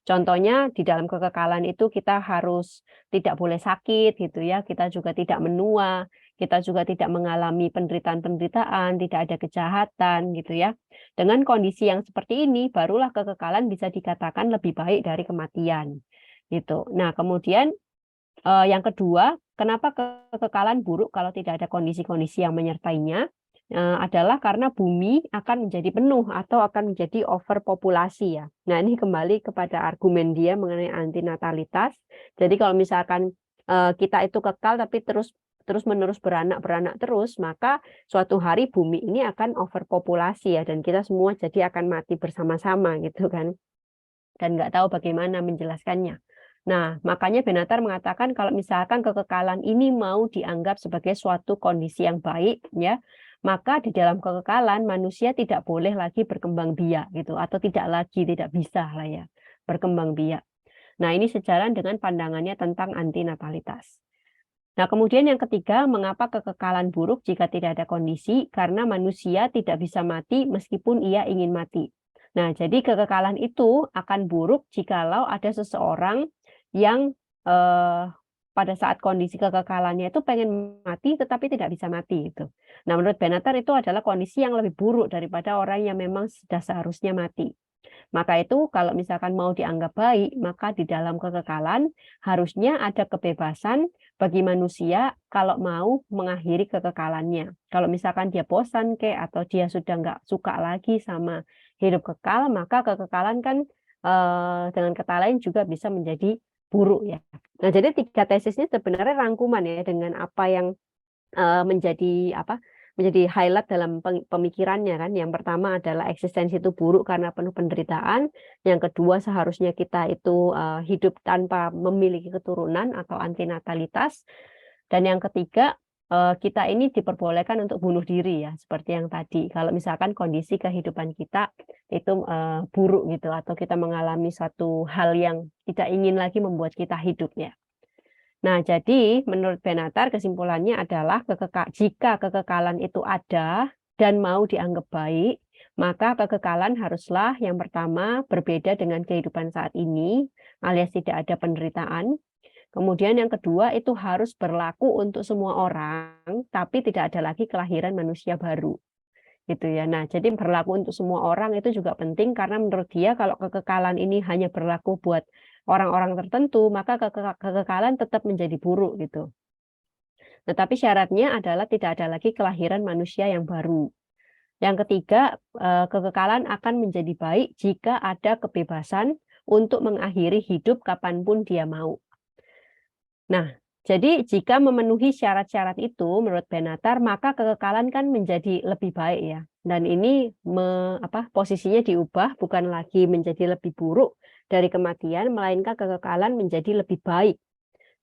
Contohnya di dalam kekekalan itu kita harus tidak boleh sakit gitu ya, kita juga tidak menua, kita juga tidak mengalami penderitaan-penderitaan, tidak ada kejahatan gitu ya. Dengan kondisi yang seperti ini barulah kekekalan bisa dikatakan lebih baik dari kematian. Gitu. Nah, kemudian yang kedua, kenapa kekekalan buruk kalau tidak ada kondisi-kondisi yang menyertainya? Adalah karena bumi akan menjadi penuh atau akan menjadi overpopulasi ya. Nah, ini kembali kepada argumen dia mengenai antinatalitas. Jadi kalau misalkan kita itu kekal tapi terus-menerus beranak terus, maka suatu hari bumi ini akan overpopulasi ya, dan kita semua jadi akan mati bersama-sama gitu kan. Dan nggak tahu bagaimana menjelaskannya. Nah, makanya Benatar mengatakan kalau misalkan kekekalan ini mau dianggap sebagai suatu kondisi yang baik, ya, maka di dalam kekekalan manusia tidak boleh lagi berkembang biak gitu, atau tidak bisa lah ya berkembang biak. Nah, ini sejalan dengan pandangannya tentang antinatalitas. Nah, kemudian yang ketiga, mengapa kekekalan buruk jika tidak ada kondisi? Karena manusia tidak bisa mati meskipun ia ingin mati. Nah, jadi kekekalan itu akan buruk jikalau ada seseorang yang pada saat kondisi kekekalannya itu pengen mati tetapi tidak bisa mati itu. Nah, menurut Benatar itu adalah kondisi yang lebih buruk daripada orang yang memang sudah seharusnya mati. Maka itu kalau misalkan mau dianggap baik, maka di dalam kekekalan harusnya ada kebebasan bagi manusia kalau mau mengakhiri kekekalannya. Kalau misalkan dia bosan atau dia sudah nggak suka lagi sama hidup kekal, maka kekekalan kan dengan kata lain juga bisa menjadi buruk ya. Nah, jadi 3 tesis ini sebenarnya rangkuman ya dengan apa yang menjadi menjadi highlight dalam pemikirannya kan. Yang pertama adalah eksistensi itu buruk karena penuh penderitaan. Yang kedua seharusnya kita itu hidup tanpa memiliki keturunan atau antinatalitas. Dan yang ketiga kita ini diperbolehkan untuk bunuh diri ya, seperti yang tadi. Kalau misalkan kondisi kehidupan kita itu buruk gitu, atau kita mengalami suatu hal yang tidak ingin lagi membuat kita hidup ya. Nah, jadi menurut Benatar kesimpulannya adalah jika kekekalan itu ada dan mau dianggap baik, maka kekekalan haruslah yang pertama berbeda dengan kehidupan saat ini, alias tidak ada penderitaan. Kemudian yang kedua itu harus berlaku untuk semua orang, tapi tidak ada lagi kelahiran manusia baru. Gitu ya. Nah, jadi berlaku untuk semua orang itu juga penting karena menurut dia kalau kekekalan ini hanya berlaku buat orang-orang tertentu, maka kekekalan tetap menjadi buruk gitu. Tetapi syaratnya adalah tidak ada lagi kelahiran manusia yang baru. Yang ketiga, kekekalan akan menjadi baik jika ada kebebasan untuk mengakhiri hidup kapanpun dia mau. Nah, jadi jika memenuhi syarat-syarat itu menurut Benatar, maka kekekalan kan menjadi lebih baik ya. Dan ini posisinya diubah bukan lagi menjadi lebih buruk dari kematian, melainkan kekekalan menjadi lebih baik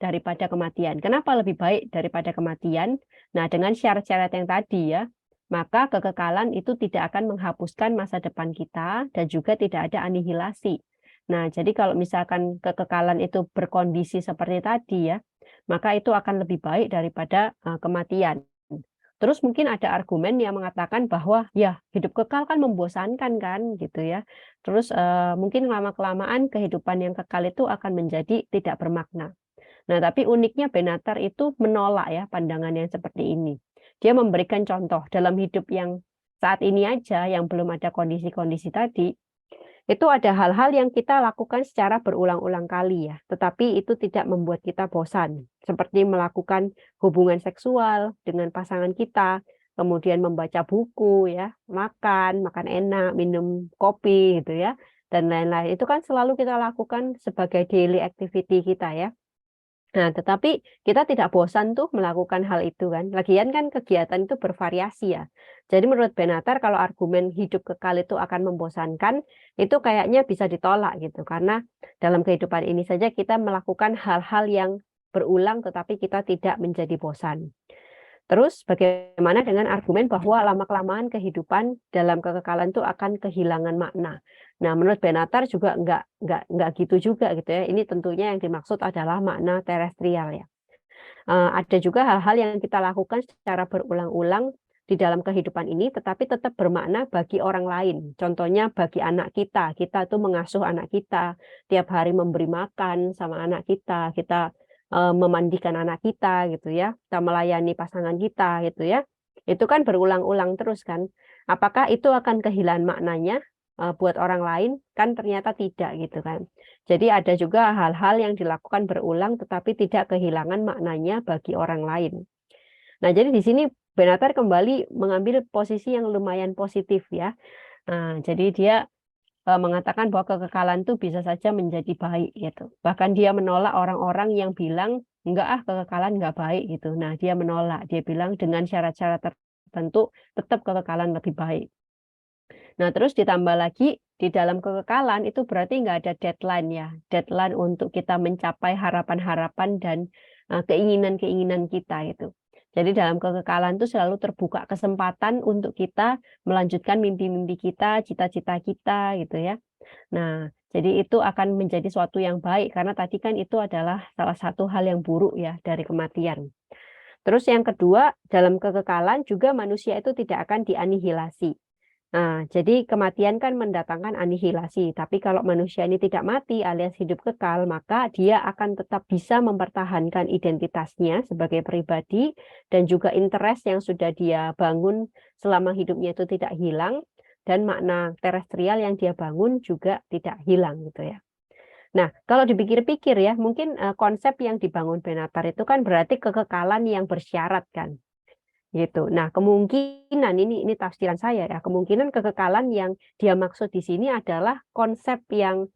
daripada kematian. Kenapa lebih baik daripada kematian? Nah, dengan syarat-syarat yang tadi ya, maka kekekalan itu tidak akan menghapuskan masa depan kita dan juga tidak ada anihilasi. Nah, jadi kalau misalkan kekekalan itu berkondisi seperti tadi ya, maka itu akan lebih baik daripada kematian. Terus mungkin ada argumen yang mengatakan bahwa ya hidup kekal kan membosankan kan gitu ya. Terus mungkin lama-kelamaan kehidupan yang kekal itu akan menjadi tidak bermakna. Nah, tapi uniknya Benatar itu menolak ya pandangan yang seperti ini. Dia memberikan contoh dalam hidup yang saat ini aja yang belum ada kondisi-kondisi tadi, itu ada hal-hal yang kita lakukan secara berulang-ulang kali ya, tetapi itu tidak membuat kita bosan. Seperti melakukan hubungan seksual dengan pasangan kita, kemudian membaca buku ya, makan enak, minum kopi gitu ya, dan lain-lain. Itu kan selalu kita lakukan sebagai daily activity kita ya. Nah, tetapi kita tidak bosan tuh melakukan hal itu kan. Lagian kan kegiatan itu bervariasi ya. Jadi menurut Benatar kalau argumen hidup kekal itu akan membosankan, itu kayaknya bisa ditolak gitu. Karena dalam kehidupan ini saja kita melakukan hal-hal yang berulang tetapi kita tidak menjadi bosan. Terus bagaimana dengan argumen bahwa lama-kelamaan kehidupan dalam kekekalan itu akan kehilangan makna. Nah, menurut Benatar juga enggak gitu juga gitu ya. Ini tentunya yang dimaksud adalah makna terestrial ya. Ada juga hal-hal yang kita lakukan secara berulang-ulang di dalam kehidupan ini tetapi tetap bermakna bagi orang lain. Contohnya bagi anak kita tuh mengasuh anak kita, tiap hari memberi makan sama anak kita memandikan anak kita gitu ya, kita melayani pasangan kita gitu ya. Itu kan berulang-ulang terus kan. Apakah itu akan kehilangan maknanya buat orang lain? Kan ternyata tidak gitu kan. Jadi ada juga hal-hal yang dilakukan berulang tetapi tidak kehilangan maknanya bagi orang lain. Nah, jadi di sini Benatar kembali mengambil posisi yang lumayan positif ya. Nah, jadi dia mengatakan bahwa kekekalan itu bisa saja menjadi baik gitu. Bahkan dia menolak orang-orang yang bilang enggak kekekalan enggak baik gitu. Nah, dia menolak. Dia bilang dengan syarat-syarat tertentu tetap kekekalan lebih baik. Nah, terus ditambah lagi di dalam kekekalan itu berarti enggak ada deadline ya. Deadline untuk kita mencapai harapan-harapan dan keinginan-keinginan kita itu. Jadi dalam kekekalan itu selalu terbuka kesempatan untuk kita melanjutkan mimpi-mimpi kita, cita-cita kita gitu ya. Nah, jadi itu akan menjadi suatu yang baik karena tadi kan itu adalah salah satu hal yang buruk ya dari kematian. Terus yang kedua, dalam kekekalan juga manusia itu tidak akan dianihilasi. Nah, jadi kematian kan mendatangkan anihilasi, tapi kalau manusia ini tidak mati alias hidup kekal, maka dia akan tetap bisa mempertahankan identitasnya sebagai pribadi dan juga interest yang sudah dia bangun selama hidupnya itu tidak hilang dan makna terestrial yang dia bangun juga tidak hilang gitu ya. Nah, kalau dipikir-pikir ya, mungkin konsep yang dibangun Benatar itu kan berarti kekekalan yang bersyarat kan. Gitu. Nah, kemungkinan ini tafsiran saya ya, kemungkinan kekekalan yang dia maksud di sini adalah konsep yang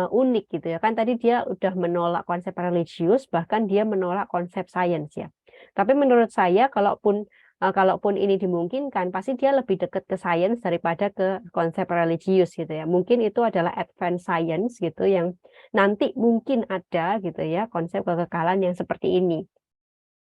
unik gitu ya. Kan tadi dia udah menolak konsep religius, bahkan dia menolak konsep sains ya. Tapi menurut saya kalaupun kalaupun ini dimungkinkan, pasti dia lebih dekat ke sains daripada ke konsep religius gitu ya. Mungkin itu adalah advance science gitu yang nanti mungkin ada gitu ya konsep kekekalan yang seperti ini.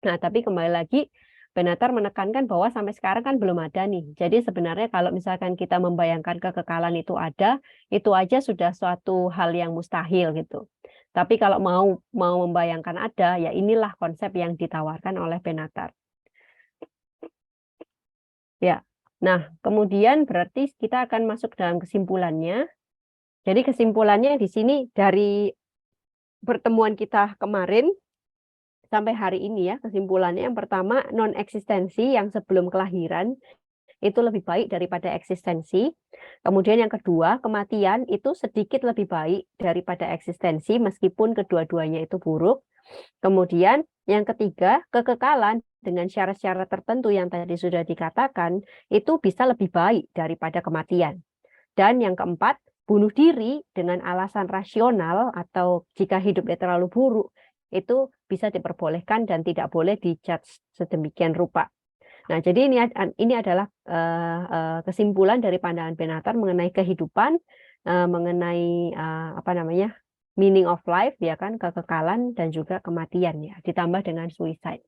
Nah, tapi kembali lagi Benatar menekankan bahwa sampai sekarang kan belum ada nih. Jadi sebenarnya kalau misalkan kita membayangkan kekekalan itu ada, itu aja sudah suatu hal yang mustahil gitu. Tapi kalau mau membayangkan ada, ya inilah konsep yang ditawarkan oleh Benatar. Ya. Nah, kemudian berarti kita akan masuk dalam kesimpulannya. Jadi kesimpulannya di sini dari pertemuan kita kemarin sampai hari ini ya, kesimpulannya yang pertama non-eksistensi yang sebelum kelahiran itu lebih baik daripada eksistensi. Kemudian yang kedua, kematian itu sedikit lebih baik daripada eksistensi meskipun kedua-duanya itu buruk. Kemudian yang ketiga, kekekalan dengan syarat-syarat tertentu yang tadi sudah dikatakan itu bisa lebih baik daripada kematian. Dan yang keempat, bunuh diri dengan alasan rasional atau jika hidupnya terlalu buruk itu bisa diperbolehkan dan tidak boleh dijudge sedemikian rupa. Nah, jadi ini adalah kesimpulan dari pandangan Benatar mengenai kehidupan, mengenai meaning of life ya kan, kekekalan dan juga kematian ya, ditambah dengan suicide.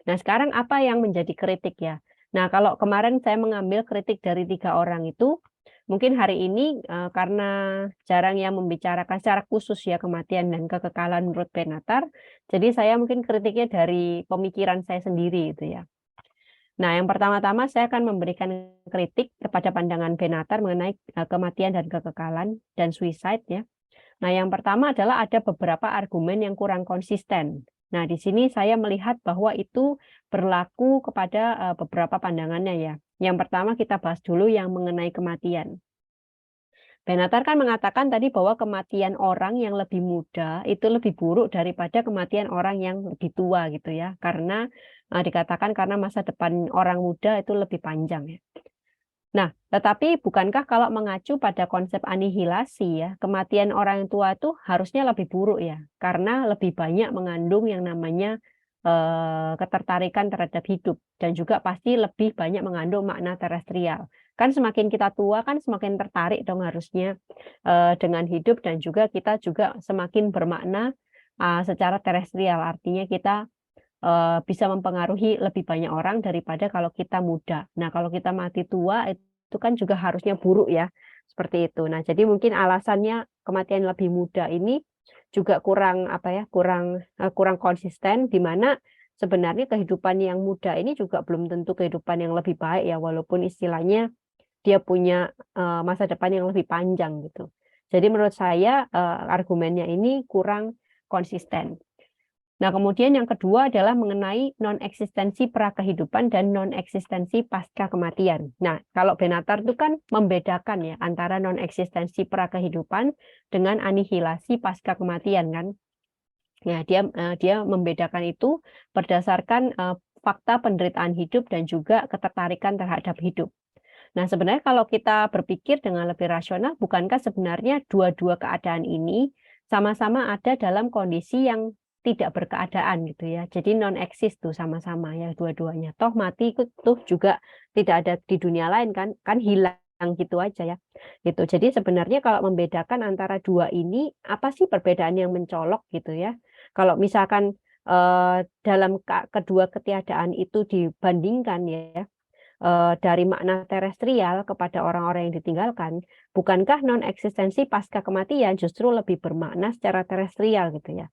Nah, sekarang apa yang menjadi kritik ya? Nah, kalau kemarin saya mengambil kritik dari 3 orang itu, mungkin hari ini karena jarang yang membicarakan secara khusus ya kematian dan kekekalan menurut Benatar, jadi saya mungkin kritiknya dari pemikiran saya sendiri itu ya. Nah, yang pertama-tama saya akan memberikan kritik kepada pandangan Benatar mengenai kematian dan kekekalan dan suicide ya. Nah, yang pertama adalah ada beberapa argumen yang kurang konsisten. Nah, di sini saya melihat bahwa itu berlaku kepada beberapa pandangannya ya. Yang pertama kita bahas dulu yang mengenai kematian. Benatar kan mengatakan tadi bahwa kematian orang yang lebih muda itu lebih buruk daripada kematian orang yang lebih tua gitu ya. Karena dikatakan karena masa depan orang muda itu lebih panjang ya. Nah, tetapi bukankah kalau mengacu pada konsep anihilasi ya, kematian orang yang tua itu harusnya lebih buruk ya, karena lebih banyak mengandung yang namanya ketertarikan terhadap hidup dan juga pasti lebih banyak mengandung makna terestrial. Kan semakin kita tua kan semakin tertarik dong harusnya dengan hidup dan juga kita juga semakin bermakna secara terestrial, artinya kita bisa mempengaruhi lebih banyak orang daripada kalau kita muda. Nah, kalau kita mati tua itu kan juga harusnya buruk ya, seperti itu. Nah, jadi mungkin alasannya kematian lebih muda ini juga kurang konsisten, di mana sebenarnya kehidupan yang muda ini juga belum tentu kehidupan yang lebih baik ya, walaupun istilahnya dia punya masa depan yang lebih panjang gitu. Jadi menurut saya argumennya ini kurang konsisten. Nah, kemudian yang kedua adalah mengenai non-eksistensi prakehidupan dan non-eksistensi pasca kematian. Nah, kalau Benatar itu kan membedakan ya antara non-eksistensi prakehidupan dengan anihilasi pasca kematian kan. Ya, dia membedakan itu berdasarkan fakta penderitaan hidup dan juga ketertarikan terhadap hidup. Nah, sebenarnya kalau kita berpikir dengan lebih rasional, bukankah sebenarnya dua-dua keadaan ini sama-sama ada dalam kondisi yang tidak berkeadaan gitu ya. Jadi non eksis tuh sama-sama ya dua-duanya. Toh mati tuh juga tidak ada di dunia lain kan hilang gitu aja ya. Gitu. Jadi sebenarnya kalau membedakan antara dua ini apa sih perbedaan yang mencolok gitu ya. Kalau misalkan dalam kedua ketiadaan itu dibandingkan ya dari makna terestrial kepada orang-orang yang ditinggalkan, bukankah non-eksistensi pasca kematian justru lebih bermakna secara terestrial gitu ya?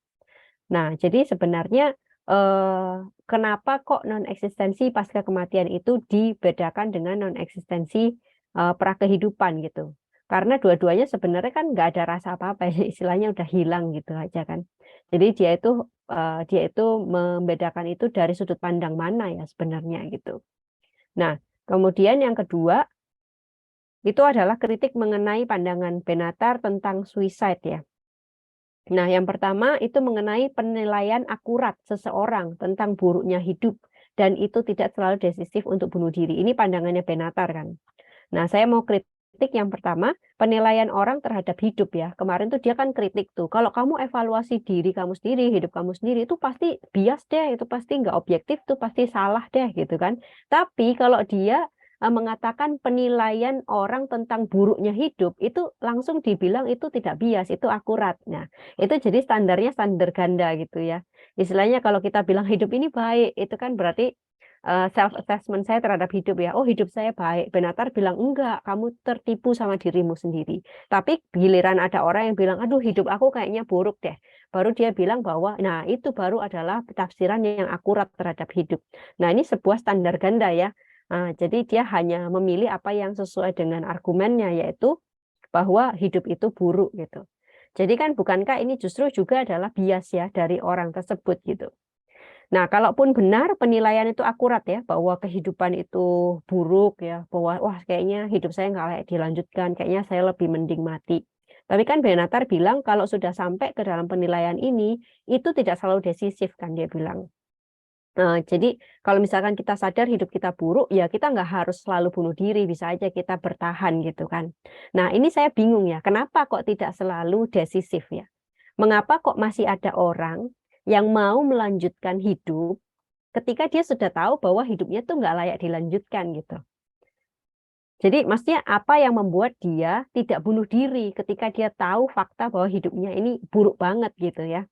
Nah, jadi sebenarnya kenapa kok non-eksistensi pasca kematian itu dibedakan dengan non-eksistensi prakehidupan gitu? Karena dua-duanya sebenarnya kan nggak ada rasa apa-apa, istilahnya udah hilang gitu aja kan. Jadi dia itu membedakan itu dari sudut pandang mana ya sebenarnya gitu. Nah, kemudian yang kedua itu adalah kritik mengenai pandangan Benatar tentang suicide ya. Nah, yang pertama itu mengenai penilaian akurat seseorang tentang buruknya hidup dan itu tidak selalu decisif untuk bunuh diri. Ini pandangannya Benatar kan. Nah, saya mau kritik yang pertama, penilaian orang terhadap hidup ya. Kemarin tuh dia kan kritik tuh, kalau kamu evaluasi diri kamu sendiri, hidup kamu sendiri, itu pasti bias deh, itu pasti nggak objektif, tuh pasti salah deh gitu kan. Tapi kalau dia mengatakan penilaian orang tentang buruknya hidup, itu langsung dibilang itu tidak bias, itu akurat. Nah, itu jadi standarnya standar ganda gitu ya. Istilahnya kalau kita bilang hidup ini baik, itu kan berarti self assessment saya terhadap hidup ya. Oh, hidup saya baik. Benatar bilang enggak, kamu tertipu sama dirimu sendiri. Tapi giliran ada orang yang bilang, aduh hidup aku kayaknya buruk deh. Baru dia bilang bahwa, nah itu baru adalah tafsiran yang akurat terhadap hidup. Nah, ini sebuah standar ganda ya. Nah, jadi dia hanya memilih apa yang sesuai dengan argumennya, yaitu bahwa hidup itu buruk gitu. Jadi kan bukankah ini justru juga adalah bias ya dari orang tersebut gitu. Nah, kalaupun benar penilaian itu akurat ya, bahwa kehidupan itu buruk ya, bahwa wah kayaknya hidup saya nggak layak dilanjutkan, kayaknya saya lebih mending mati. Tapi kan Benatar bilang kalau sudah sampai ke dalam penilaian ini, itu tidak selalu decisif kan dia bilang. Nah, jadi kalau misalkan kita sadar hidup kita buruk, ya kita nggak harus selalu bunuh diri, bisa aja kita bertahan gitu kan. Nah, ini saya bingung ya, kenapa kok tidak selalu decisif ya? Mengapa kok masih ada orang yang mau melanjutkan hidup ketika dia sudah tahu bahwa hidupnya tuh nggak layak dilanjutkan gitu. Jadi maksudnya apa yang membuat dia tidak bunuh diri ketika dia tahu fakta bahwa hidupnya ini buruk banget gitu ya.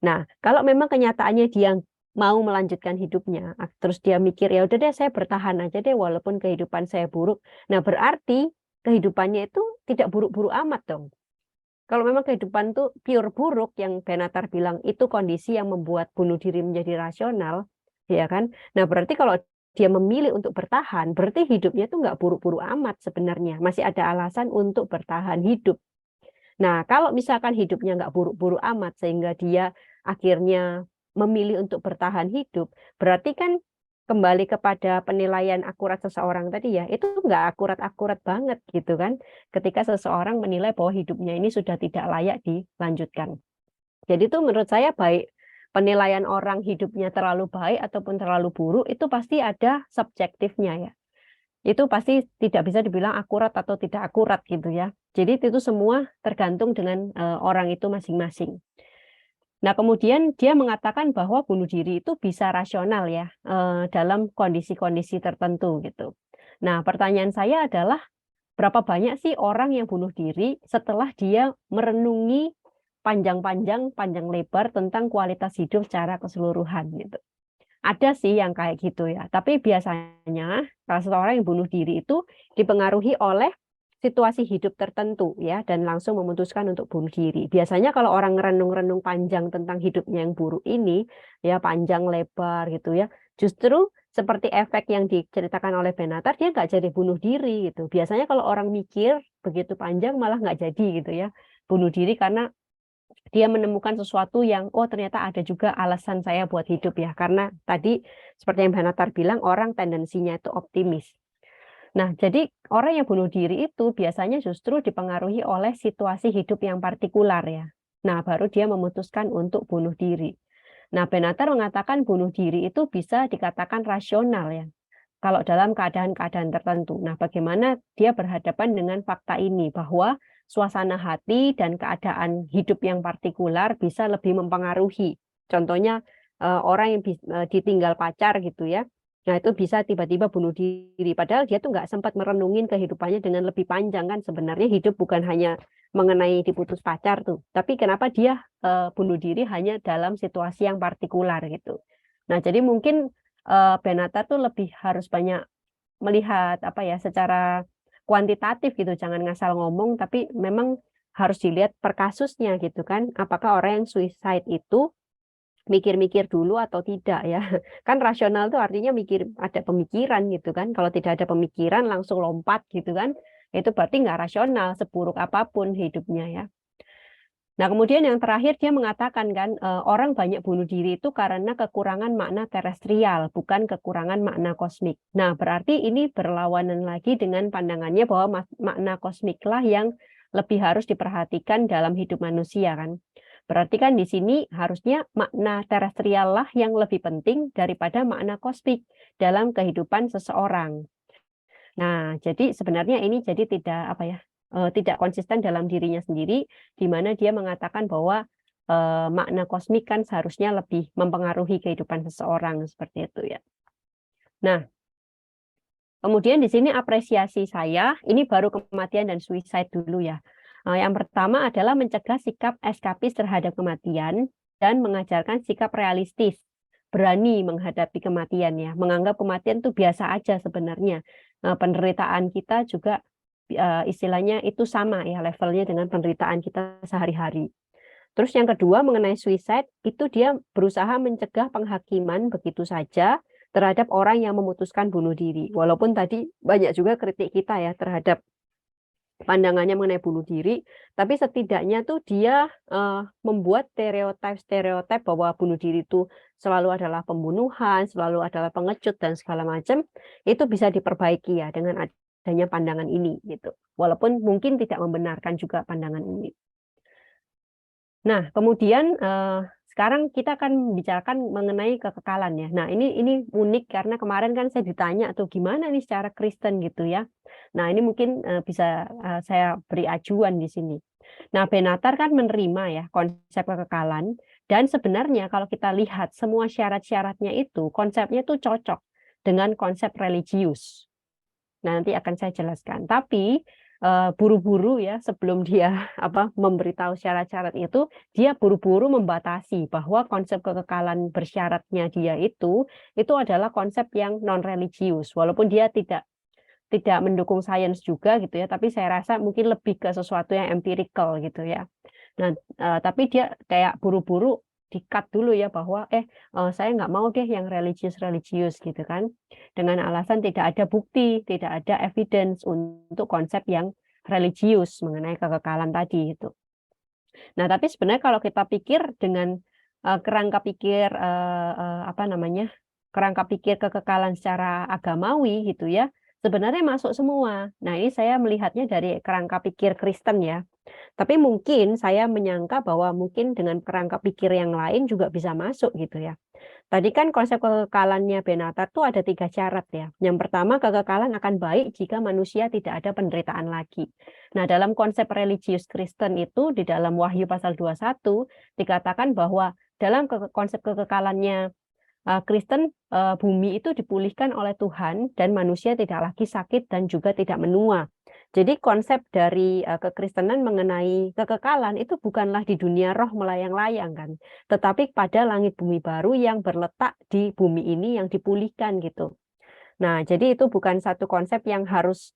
Nah, kalau memang kenyataannya dia mau melanjutkan hidupnya, terus dia mikir ya udah deh saya bertahan aja deh walaupun kehidupan saya buruk. Nah, berarti kehidupannya itu tidak buruk-buruk amat dong. Kalau memang kehidupan tuh pure buruk yang Benatar bilang itu kondisi yang membuat bunuh diri menjadi rasional, ya kan? Nah, berarti kalau dia memilih untuk bertahan, berarti hidupnya tuh nggak buruk-buruk amat sebenarnya. Masih ada alasan untuk bertahan hidup. Nah, kalau misalkan hidupnya nggak buruk-buruk amat sehingga dia akhirnya memilih untuk bertahan hidup, berarti kan kembali kepada penilaian akurat seseorang tadi ya, itu nggak akurat-akurat banget gitu kan, ketika seseorang menilai bahwa hidupnya ini sudah tidak layak dilanjutkan. Jadi itu menurut saya baik penilaian orang hidupnya terlalu baik ataupun terlalu buruk, itu pasti ada subjektifnya ya. Itu pasti tidak bisa dibilang akurat atau tidak akurat gitu ya. Jadi itu semua tergantung dengan orang itu masing-masing. Nah, kemudian dia mengatakan bahwa bunuh diri itu bisa rasional ya dalam kondisi-kondisi tertentu gitu. Nah, pertanyaan saya adalah berapa banyak sih orang yang bunuh diri setelah dia merenungi panjang-panjang, panjang lebar tentang kualitas hidup secara keseluruhan gitu. Ada sih yang kayak gitu ya, tapi biasanya kalau seseorang yang bunuh diri itu dipengaruhi oleh situasi hidup tertentu ya dan langsung memutuskan untuk bunuh diri. Biasanya kalau orang renung-renung panjang tentang hidupnya yang buruk ini ya panjang lebar gitu ya, justru seperti efek yang diceritakan oleh Benatar dia nggak jadi bunuh diri gitu. Biasanya kalau orang mikir begitu panjang malah nggak jadi gitu ya bunuh diri karena dia menemukan sesuatu yang oh ternyata ada juga alasan saya buat hidup ya karena tadi seperti yang Hanatar bilang orang tendensinya itu optimis. Nah, jadi orang yang bunuh diri itu biasanya justru dipengaruhi oleh situasi hidup yang partikular ya. Nah, baru dia memutuskan untuk bunuh diri. Nah, Benatar mengatakan bunuh diri itu bisa dikatakan rasional ya kalau dalam keadaan-keadaan tertentu. Nah, bagaimana dia berhadapan dengan fakta ini bahwa suasana hati dan keadaan hidup yang partikular bisa lebih mempengaruhi. Contohnya orang yang ditinggal pacar gitu ya. Nah, itu bisa tiba-tiba bunuh diri. Padahal dia tuh nggak sempat merenungin kehidupannya dengan lebih panjang kan. Sebenarnya hidup bukan hanya mengenai diputus pacar tuh. Tapi kenapa dia bunuh diri hanya dalam situasi yang partikular gitu. Nah, jadi mungkin Benatar tuh lebih harus banyak melihat apa ya secara kuantitatif gitu, jangan ngasal ngomong, tapi memang harus dilihat per kasusnya gitu kan, apakah orang yang suicide itu mikir-mikir dulu atau tidak ya. Kan rasional tuh artinya mikir ada pemikiran gitu kan, kalau tidak ada pemikiran langsung lompat gitu kan, itu berarti nggak rasional seburuk apapun hidupnya ya. Nah, kemudian yang terakhir dia mengatakan kan orang banyak bunuh diri itu karena kekurangan makna terestrial, bukan kekurangan makna kosmik. Nah, berarti ini berlawanan lagi dengan pandangannya bahwa makna kosmiklah yang lebih harus diperhatikan dalam hidup manusia kan. Berarti kan di sini harusnya makna terestrial lah yang lebih penting daripada makna kosmik dalam kehidupan seseorang. Nah, jadi sebenarnya ini jadi tidak apa ya, tidak konsisten dalam dirinya sendiri, di mana dia mengatakan bahwa makna kosmik kan seharusnya lebih mempengaruhi kehidupan seseorang seperti itu ya. Nah, kemudian di sini apresiasi saya, ini baru kematian dan suicide dulu ya. Yang pertama adalah mencegah sikap eskapis terhadap kematian dan mengajarkan sikap realistis, berani menghadapi kematian ya, menganggap kematian itu biasa aja sebenarnya. Penderitaan kita juga istilahnya itu sama ya levelnya dengan penderitaan kita sehari-hari. Terus yang kedua mengenai suicide, itu dia berusaha mencegah penghakiman begitu saja terhadap orang yang memutuskan bunuh diri. Walaupun tadi banyak juga kritik kita ya terhadap pandangannya mengenai bunuh diri, tapi setidaknya tuh dia membuat stereotip bahwa bunuh diri itu selalu adalah pembunuhan, selalu adalah pengecut dan segala macam, itu bisa diperbaiki ya dengan adanya pandangan ini gitu. Walaupun mungkin tidak membenarkan juga pandangan ini. Nah, kemudian sekarang kita akan bicarakan mengenai kekekalan ya. Nah, ini unik karena kemarin kan saya ditanya tuh gimana nih secara Kristen gitu ya. Nah, ini mungkin bisa saya beri ajuan di sini. Nah, Benatar kan menerima ya konsep kekekalan dan sebenarnya kalau kita lihat semua syarat-syaratnya itu konsepnya tuh cocok dengan konsep religius. Nah, nanti akan saya jelaskan. Tapi buru-buru ya sebelum dia memberitahu syarat-syarat itu, dia buru-buru membatasi bahwa konsep kekekalan bersyaratnya dia itu adalah konsep yang non religius. Walaupun dia tidak mendukung sains juga gitu ya, tapi saya rasa mungkin lebih ke sesuatu yang empirical gitu ya. Nah, tapi dia kayak buru-buru di-cut dulu ya bahwa saya nggak mau deh yang religius-religius gitu kan. Dengan alasan tidak ada bukti, tidak ada evidence untuk konsep yang religius mengenai kekekalan tadi itu. Nah, tapi sebenarnya kalau kita pikir dengan kerangka pikir kerangka pikir kekekalan secara agamawi gitu ya, sebenarnya masuk semua. Nah, ini saya melihatnya dari kerangka pikir Kristen ya. Tapi mungkin saya menyangka bahwa mungkin dengan kerangka pikir yang lain juga bisa masuk gitu ya. Tadi kan konsep kekekalannya Benatar tuh ada 3 syarat ya. Yang pertama, kekekalan akan baik jika manusia tidak ada penderitaan lagi. Nah, dalam konsep religius Kristen itu di dalam Wahyu pasal 21 dikatakan bahwa dalam konsep kekekalannya Kristen, bumi itu dipulihkan oleh Tuhan dan manusia tidak lagi sakit dan juga tidak menua. Jadi konsep dari kekristenan mengenai kekekalan itu bukanlah di dunia roh melayang-layang kan, tetapi pada langit bumi baru yang berletak di bumi ini yang dipulihkan gitu. Nah, jadi itu bukan satu konsep yang harus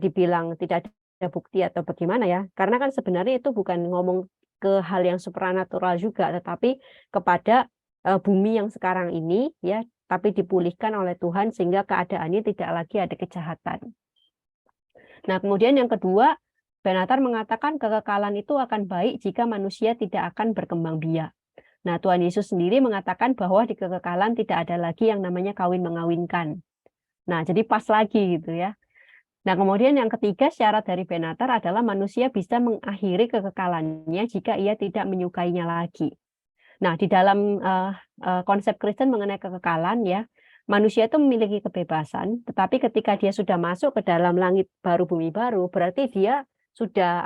dibilang tidak ada bukti atau bagaimana ya, karena kan sebenarnya itu bukan ngomong ke hal yang supranatural juga, tetapi kepada bumi yang sekarang ini ya, tapi dipulihkan oleh Tuhan sehingga keadaannya tidak lagi ada kejahatan. Nah, kemudian yang kedua, Benatar mengatakan kekekalan itu akan baik jika manusia tidak akan berkembang biak. Nah, Tuhan Yesus sendiri mengatakan bahwa di kekekalan tidak ada lagi yang namanya kawin mengawinkan. Nah, jadi pas lagi gitu ya. Nah, kemudian yang ketiga syarat dari Benatar adalah manusia bisa mengakhiri kekekalannya jika ia tidak menyukainya lagi. Nah, di dalam konsep Kristen mengenai kekekalan ya, manusia itu memiliki kebebasan, tetapi ketika dia sudah masuk ke dalam langit baru bumi baru, berarti dia sudah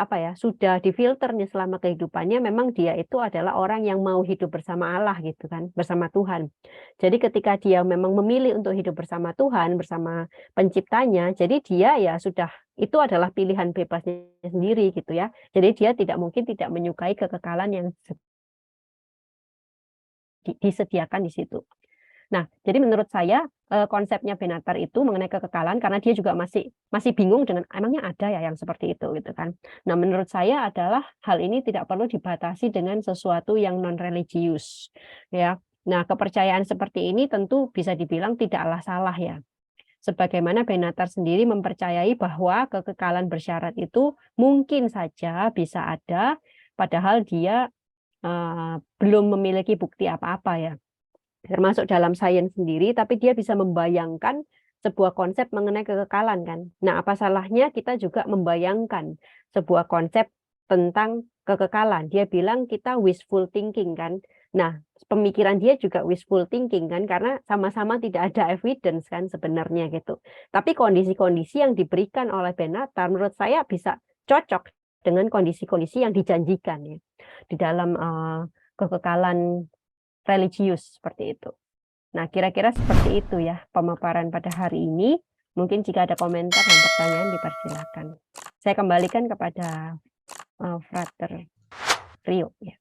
difilter nih selama kehidupannya, memang dia itu adalah orang yang mau hidup bersama Allah gitu kan, bersama Tuhan. Jadi ketika dia memang memilih untuk hidup bersama Tuhan, bersama penciptanya, jadi dia ya sudah itu adalah pilihan bebasnya sendiri gitu ya. Jadi dia tidak mungkin tidak menyukai kekekalan yang disediakan di situ. Nah, jadi menurut saya konsepnya Benatar itu mengenai kekekalan karena dia juga masih bingung dengan emangnya ada ya yang seperti itu gitu kan. Nah, menurut saya adalah hal ini tidak perlu dibatasi dengan sesuatu yang non religius ya. Nah, kepercayaan seperti ini tentu bisa dibilang tidaklah salah ya. Sebagaimana Benatar sendiri mempercayai bahwa kekekalan bersyarat itu mungkin saja bisa ada padahal dia belum memiliki bukti apa-apa ya. Termasuk dalam sains sendiri, tapi dia bisa membayangkan sebuah konsep mengenai kekekalan kan. Nah, apa salahnya kita juga membayangkan sebuah konsep tentang kekekalan. Dia bilang kita wishful thinking kan. Nah, pemikiran dia juga wishful thinking kan, karena sama-sama tidak ada evidence kan sebenarnya gitu. Tapi kondisi-kondisi yang diberikan oleh Benatar menurut saya bisa cocok dengan kondisi-kondisi yang dijanjikan ya di dalam kekekalan religius seperti itu. Nah, kira-kira seperti itu ya pemaparan pada hari ini. Mungkin jika ada komentar dan pertanyaan dipersilakan. Saya kembalikan kepada Frater Rio ya.